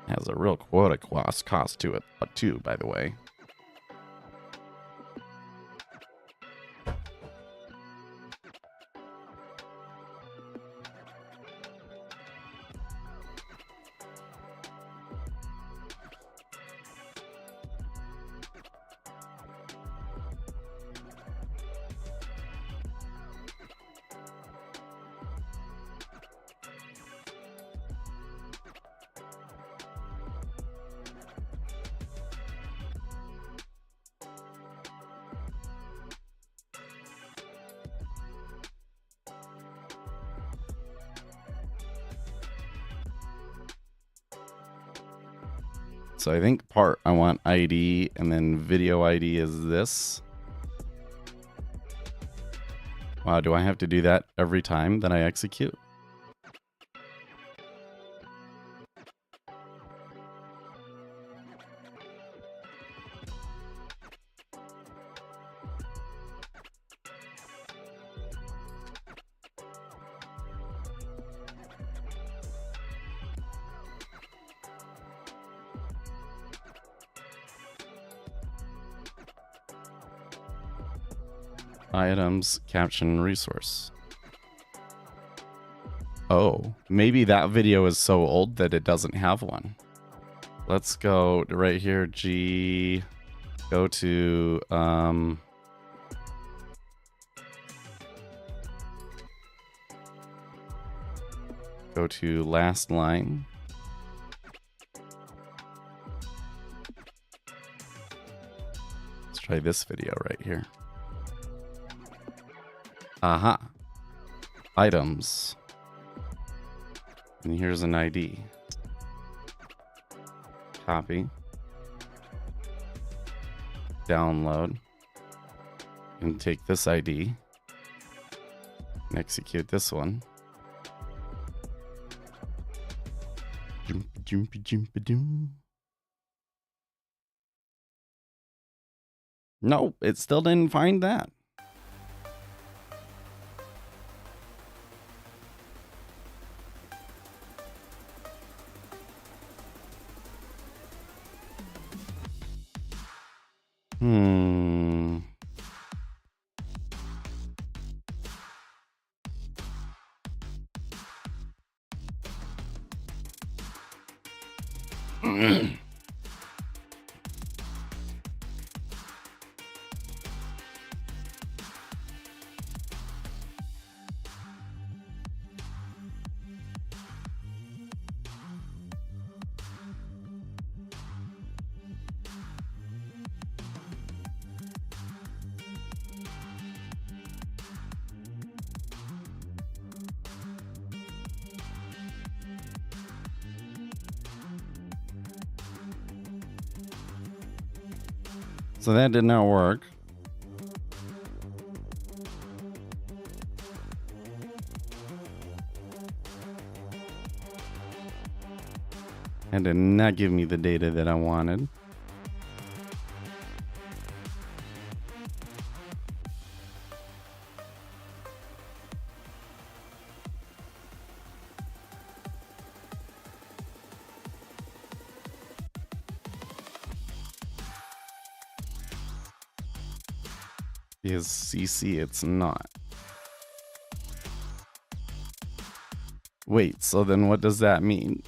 Has a real quota cost to it, too, by the way. So I think I want ID and then video ID is this. Wow, do I have to do that every time that I execute? Items, caption, resource. Oh, maybe that video is so old that it doesn't have one. Let's go right here, go to, Go to last line. Let's try this video right here. Aha. Items. And here's an ID. Copy. Download. And take this ID. And execute this one. Jumpy. No, it still didn't find that. So that did not work. And did not give me the data that I wanted. Because CC, it's not. Wait, so then what does that mean?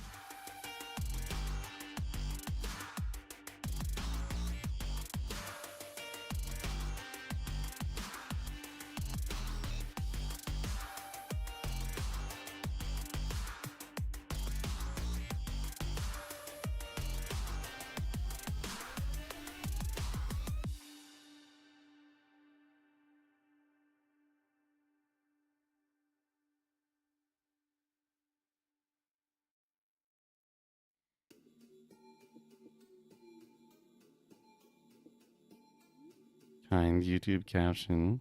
Kind YouTube caption.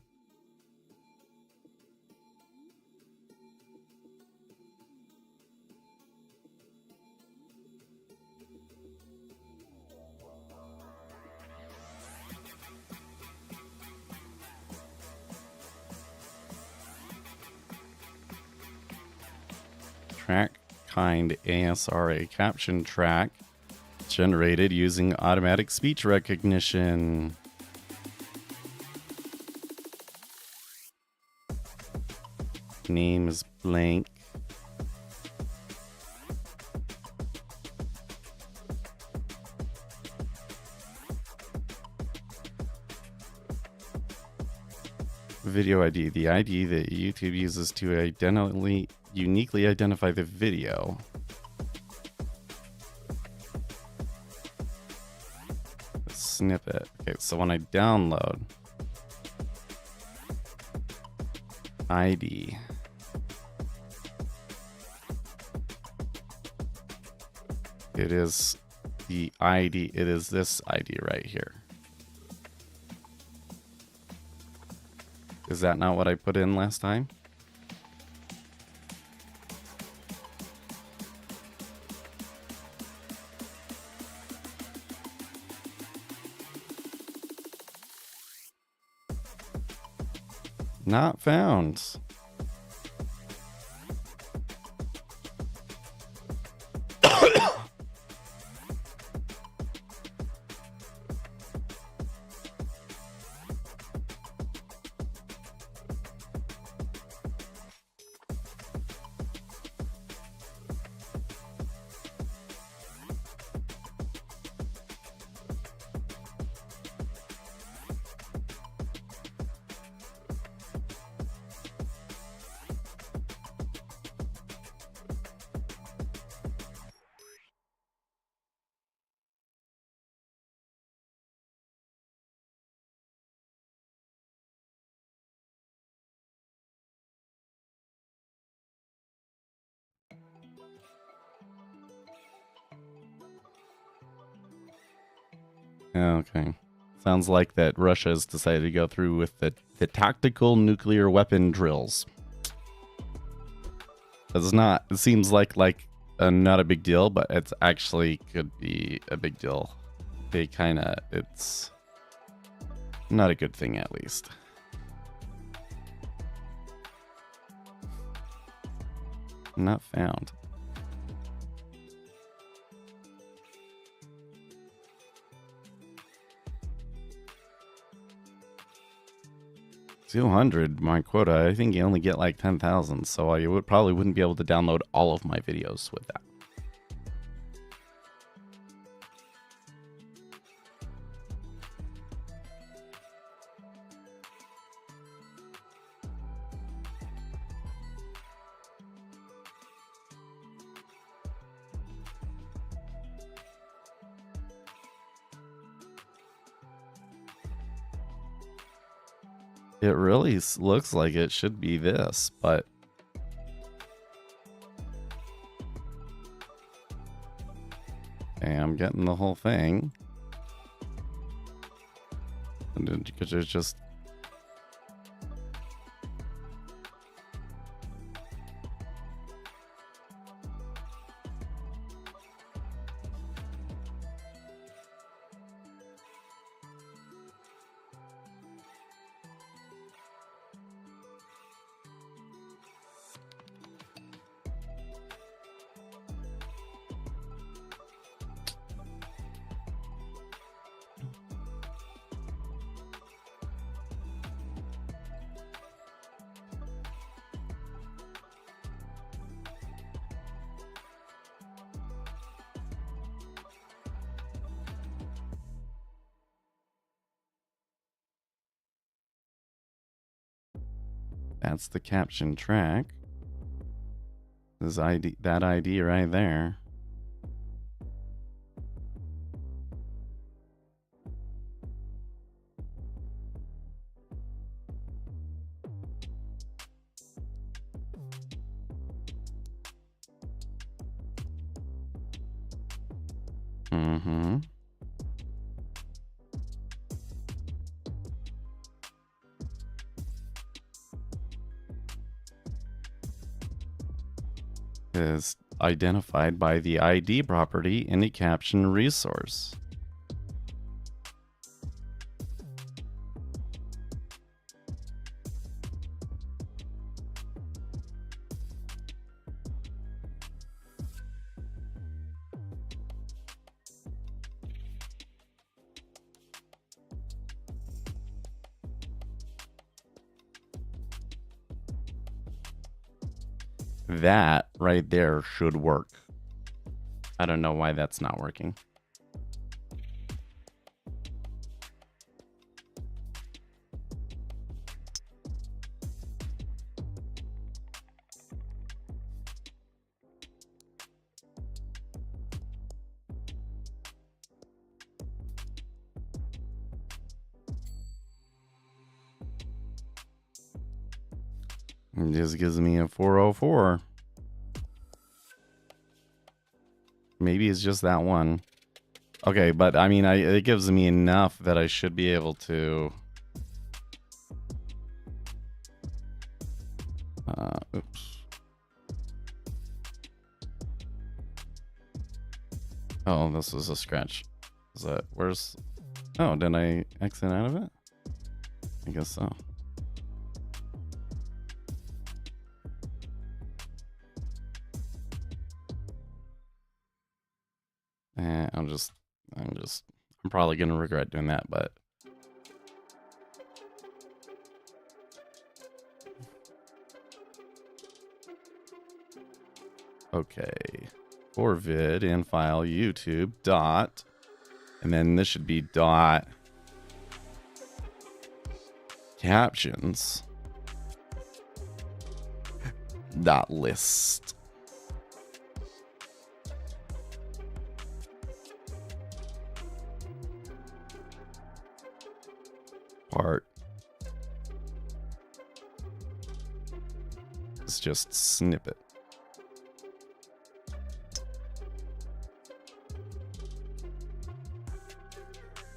Track kind ASRA caption track generated using automatic speech recognition. Name is blank. Video ID, the ID that YouTube uses to uniquely identify the video. A snippet. Okay, so when I download ID, it is the ID, it is this ID right here. Is that not what I put in last time? Not found. Okay. Sounds like that Russia has decided to go through with the tactical nuclear weapon drills. It's not. It seems like not a big deal, but it's actually could be a big deal. It's not a good thing, at least. Not found. $200 my quota. I think you only get like 10,000, so I probably wouldn't be able to download all of my videos with that. It really looks like it should be this, but okay, I'm getting the whole thing. And because there's just that's the caption track. This ID, that ID right there. Mm-hmm. Is identified by the ID property in a caption resource. That right there should work. I don't know why that's not working. It just gives me a 404. Maybe it's just that one. Okay, but I mean, it gives me enough that I should be able to... oops. Oh, this is a scratch. Is that... Where's... Oh, did I exit out of it? I guess so. I'm probably gonna regret doing that, but okay. For vid in file YouTube dot, and then this should be dot captions dot list. Part. It's just snippet.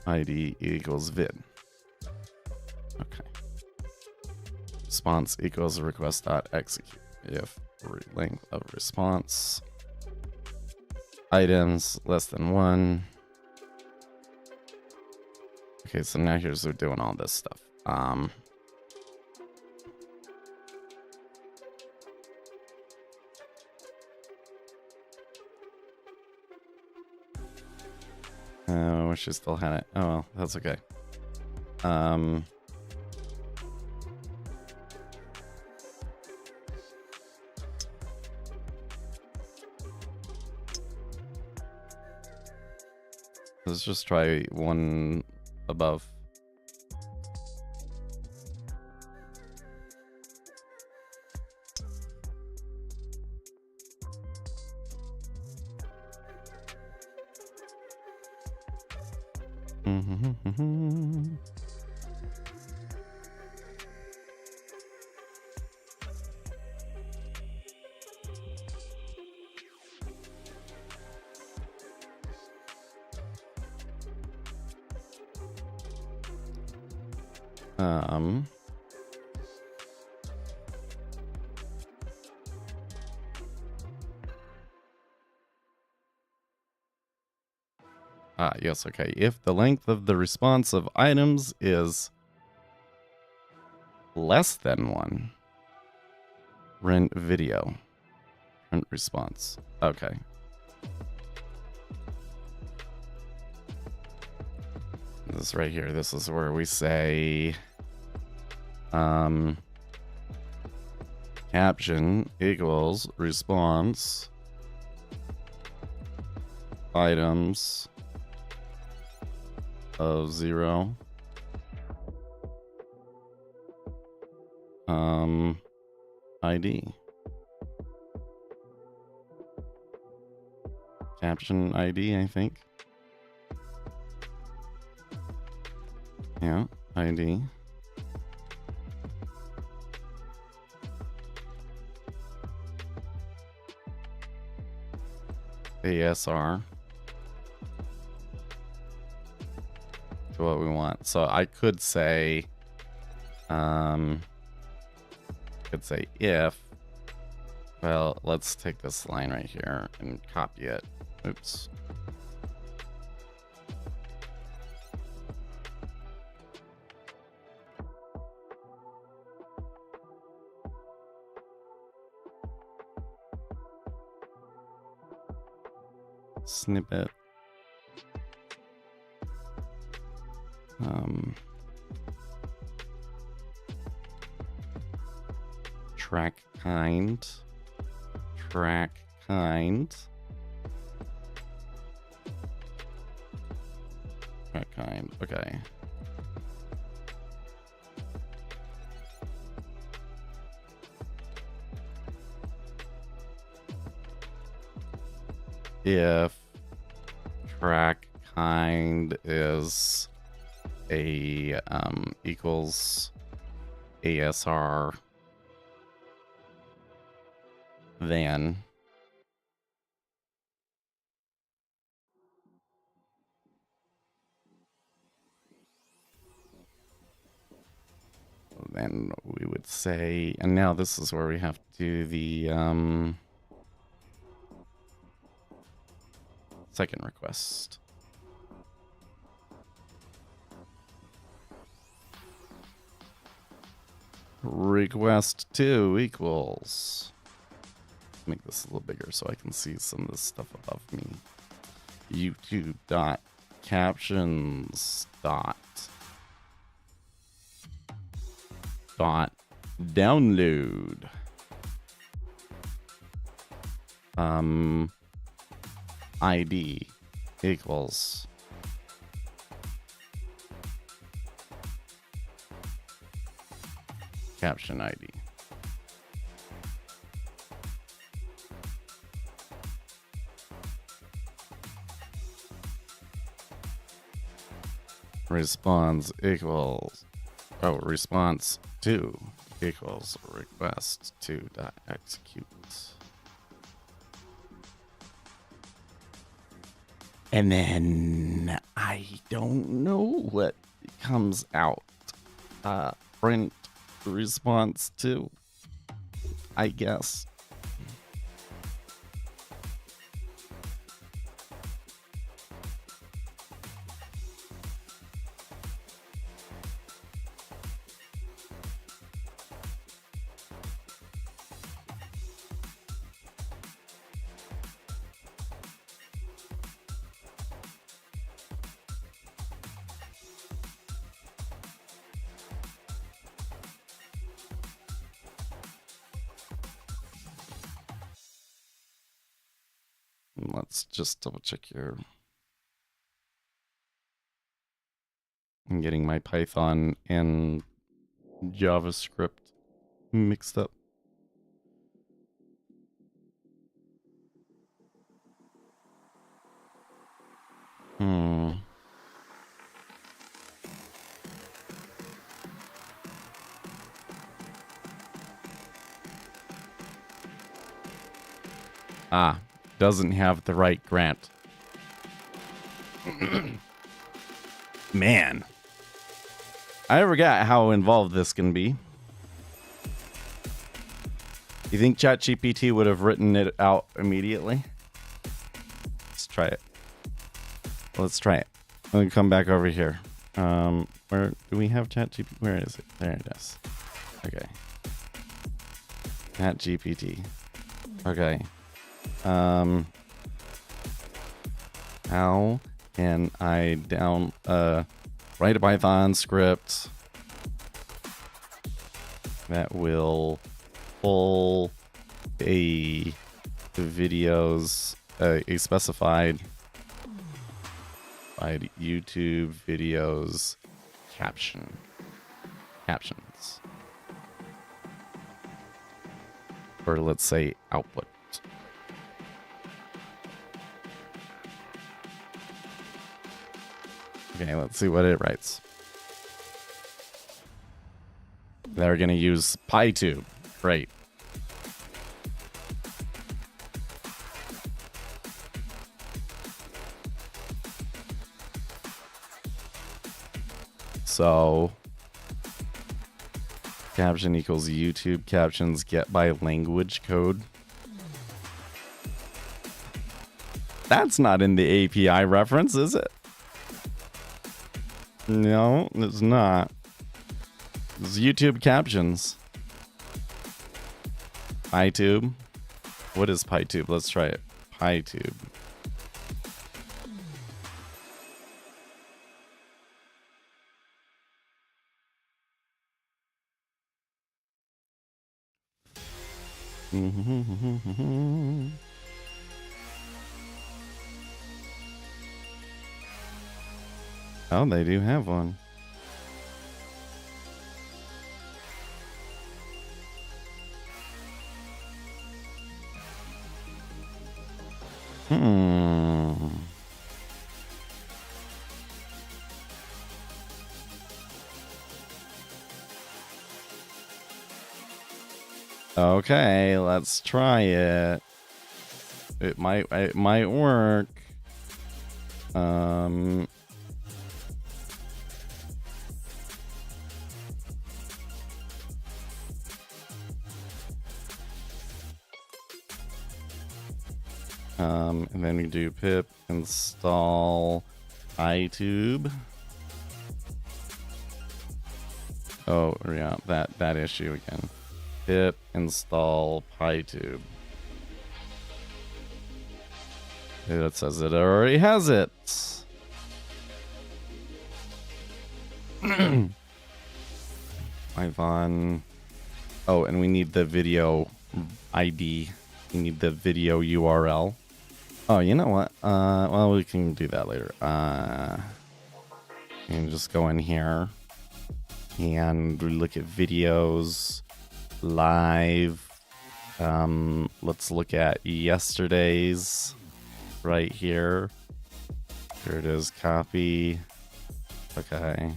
ID equals vid. Okay. Response equals request dot execute. If length of response items less than 1. Okay, so now here's we're doing all this stuff. I wish I still had it. Oh well, that's okay. Let's just try one above. Yes, okay. If the length of the response of items is less than 1, rent video. Print response. Okay. This right here, this is where we say caption equals response items of 0 ID. Caption ID, I think. Yeah, ID. ASR. To what we want. So I could say, if, well, let's take this line right here and copy it. Oops. Snippet. Track kind. Track kind. Track kind. Okay. If track kind is a equals ASR, then we would say, and now this is where we have to do the second request. Request 2 equals. Make this a little bigger so I can see some of this stuff above me. YouTube dot captions dot download ID equals caption ID. Response equals, response 2 equals request 2 dot execute. And then I don't know what comes out. Print response to, I guess. Let's just double check here. I'm getting my Python and JavaScript mixed up. Doesn't have the right grant. Man. I forgot how involved this can be. You think ChatGPT would have written it out immediately? Let's try it. Let's try it. Let me come back over here. Where do we have ChatGPT? Where is it? There it is. Okay. ChatGPT. Okay. How can I write a Python script that will pull a videos, a specified YouTube videos captions, or let's say output. Okay, let's see what it writes. They're going to use PyTube. Great. So, caption equals YouTube captions get by language code. That's not in the API reference, is it? No, it's not. It's YouTube captions. PyTube. What is PyTube? Let's try it. PyTube. Oh, they do have one. Okay, let's try it. It might work. And then we do pip install iTube. Oh yeah, that issue again. Pip install PyTube. It says it already has it. Python. Oh, and we need the video ID. We need the video URL. Oh, you know what? Well, we can do that later. You can just go in here and we look at videos live. Let's look at yesterday's right here. Here it is. Copy. Okay.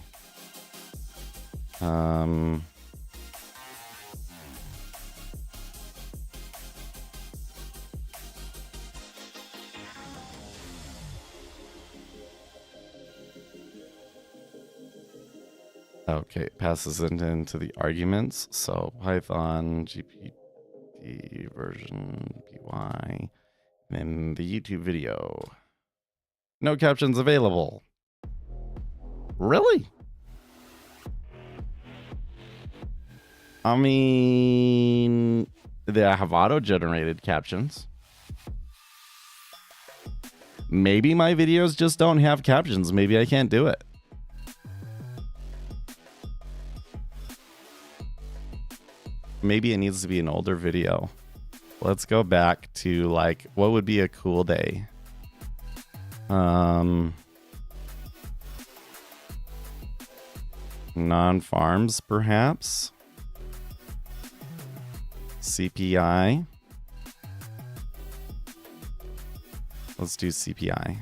Okay, passes it into the arguments. So Python, GPT version, PY, and the YouTube video. No captions available. Really? I mean, they have auto-generated captions. Maybe my videos just don't have captions. Maybe I can't do it. Maybe it needs to be an older video. Let's go back to, like, what would be a cool day? Non-farms, perhaps? CPI. Let's do CPI.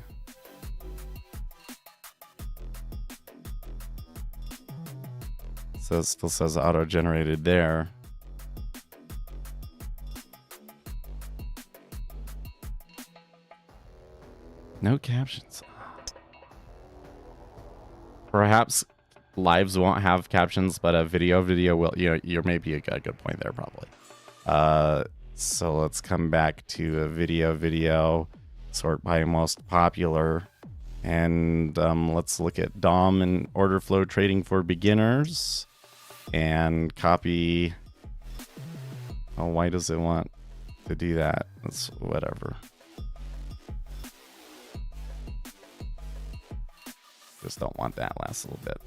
So it still says auto-generated there. No captions. Perhaps lives won't have captions, but a video will. You know, you're maybe a good point there, probably. So let's come back to a video, sort by most popular, and let's look at DOM and order flow trading for beginners, and copy. Oh, why does it want to do that? That's whatever. Just don't want that last little bit.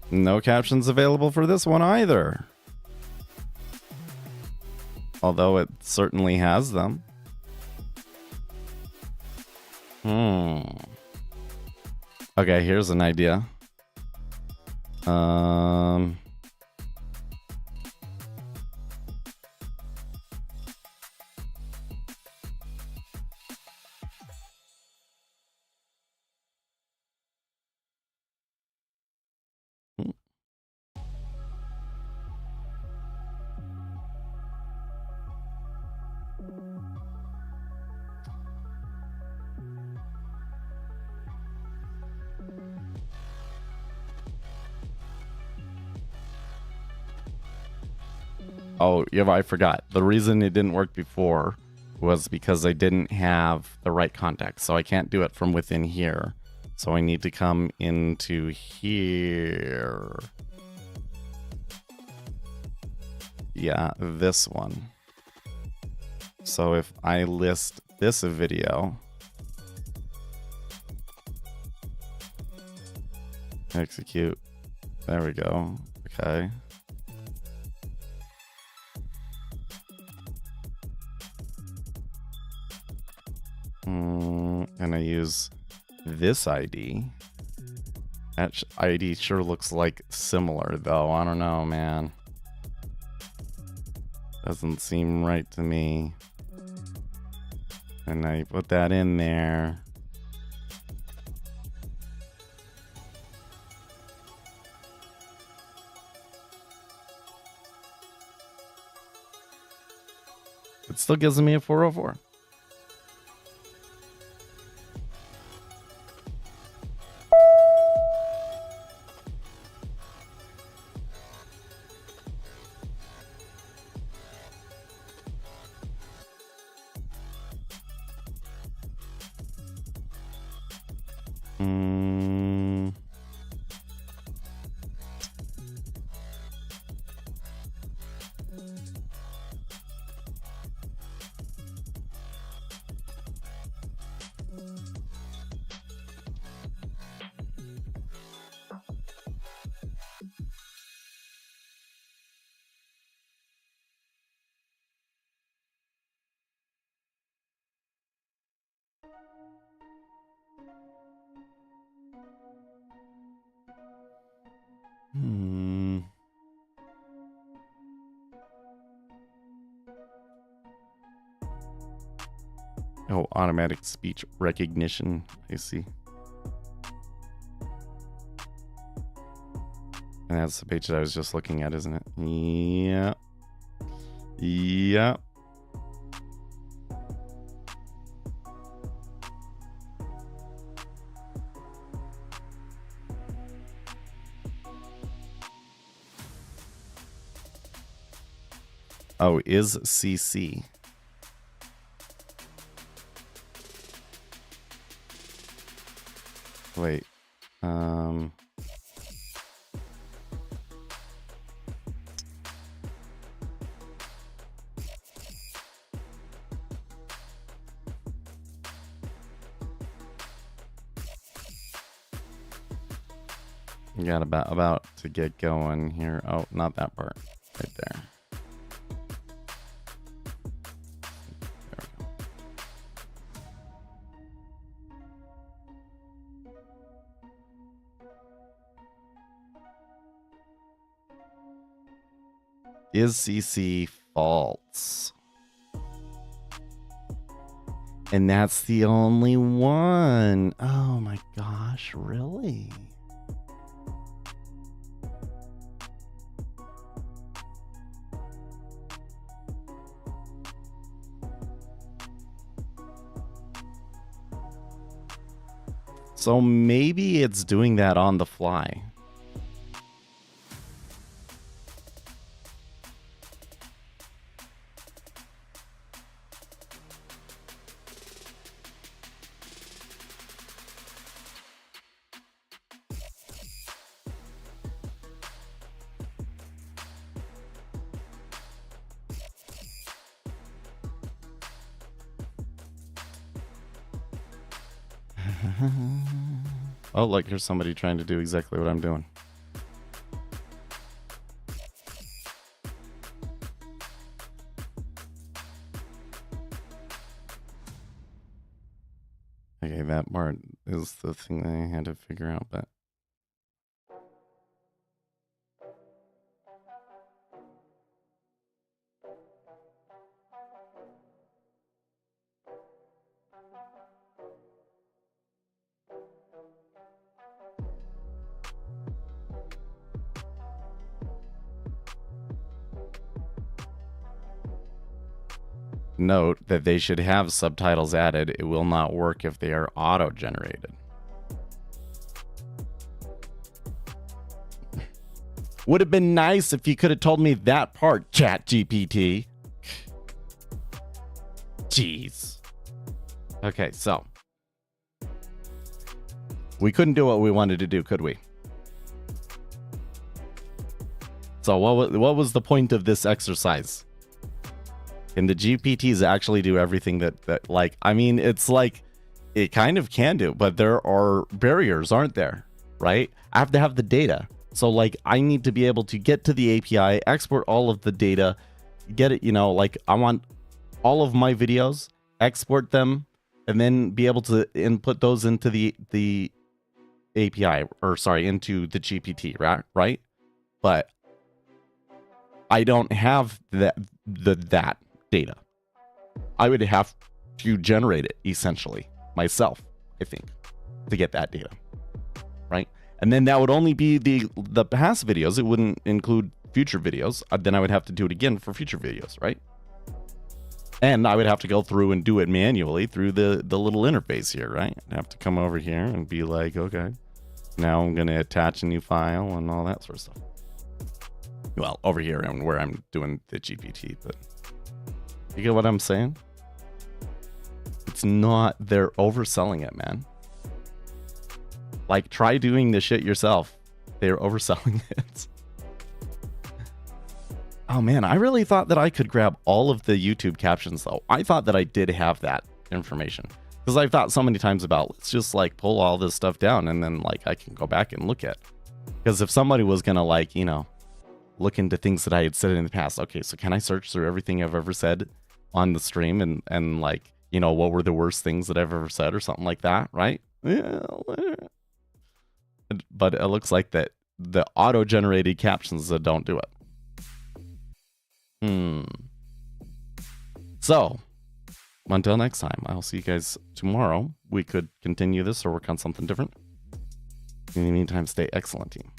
No captions available for this one either. Although it certainly has them. Okay, here's an idea. Oh, yeah, I forgot. The reason it didn't work before was because I didn't have the right context. So I can't do it from within here. So I need to come into here. Yeah, this one. So if I list this video, execute. There we go. Okay. And I use this ID. That ID sure looks like similar, though. I don't know, man. Doesn't seem right to me. And I put that in there. It still gives me a 404. Oh, automatic speech recognition. I see. And that's the page that I was just looking at, isn't it? Yeah. Yeah. Oh, is CC. Wait. You got about to get going here. Oh, not that part. Right there. There we go. Is CC false? And that's the only one. Oh my gosh, really? So maybe it's doing that on the fly. Oh, look, here's somebody trying to do exactly what I'm doing. Okay, that part is the thing that I had to figure out, but... Note that they should have subtitles added. It will not work if they are auto-generated. Would have been nice if you could have told me that part, Chat GPT. Jeez. Okay, so. We couldn't do what we wanted to do, could we? So what was the point of this exercise? Can the GPTs actually do everything that like, I mean, it's like, it kind of can do, but there are barriers, aren't there? Right? I have to have the data. So like, I need to be able to get to the API, export all of the data, get it, you know, like I want all of my videos, export them, and then be able to input those into the API, or sorry, into the GPT, right? But I don't have that data. I would have to generate it essentially myself, I think, to get that data, right? And then that would only be the past videos. It wouldn't include future videos. Then I would have to do it again for future videos, right? And I would have to go through and do it manually through the little interface here, right? I'd have to come over here and be like, okay, now I'm going to attach a new file and all that sort of stuff. Well, over here and where I'm doing the GPT, but you get what I'm saying? It's not, they're overselling it, man. Like, try doing this shit yourself. They're overselling it. Oh man, I really thought that I could grab all of the YouTube captions though. I thought that I did have that information. Because I've thought so many times about, let's just like pull all this stuff down and then like I can go back and look at. Because if somebody was gonna like, you know, look into things that I had said in the past. Okay, so can I search through everything I've ever said on the stream and like, you know, what were the worst things that I've ever said or something like that, right? Yeah. But it looks like that the auto-generated captions that don't do it. So, until next time, I'll see you guys tomorrow. We could continue this or work on something different. In the meantime, stay excellent, team.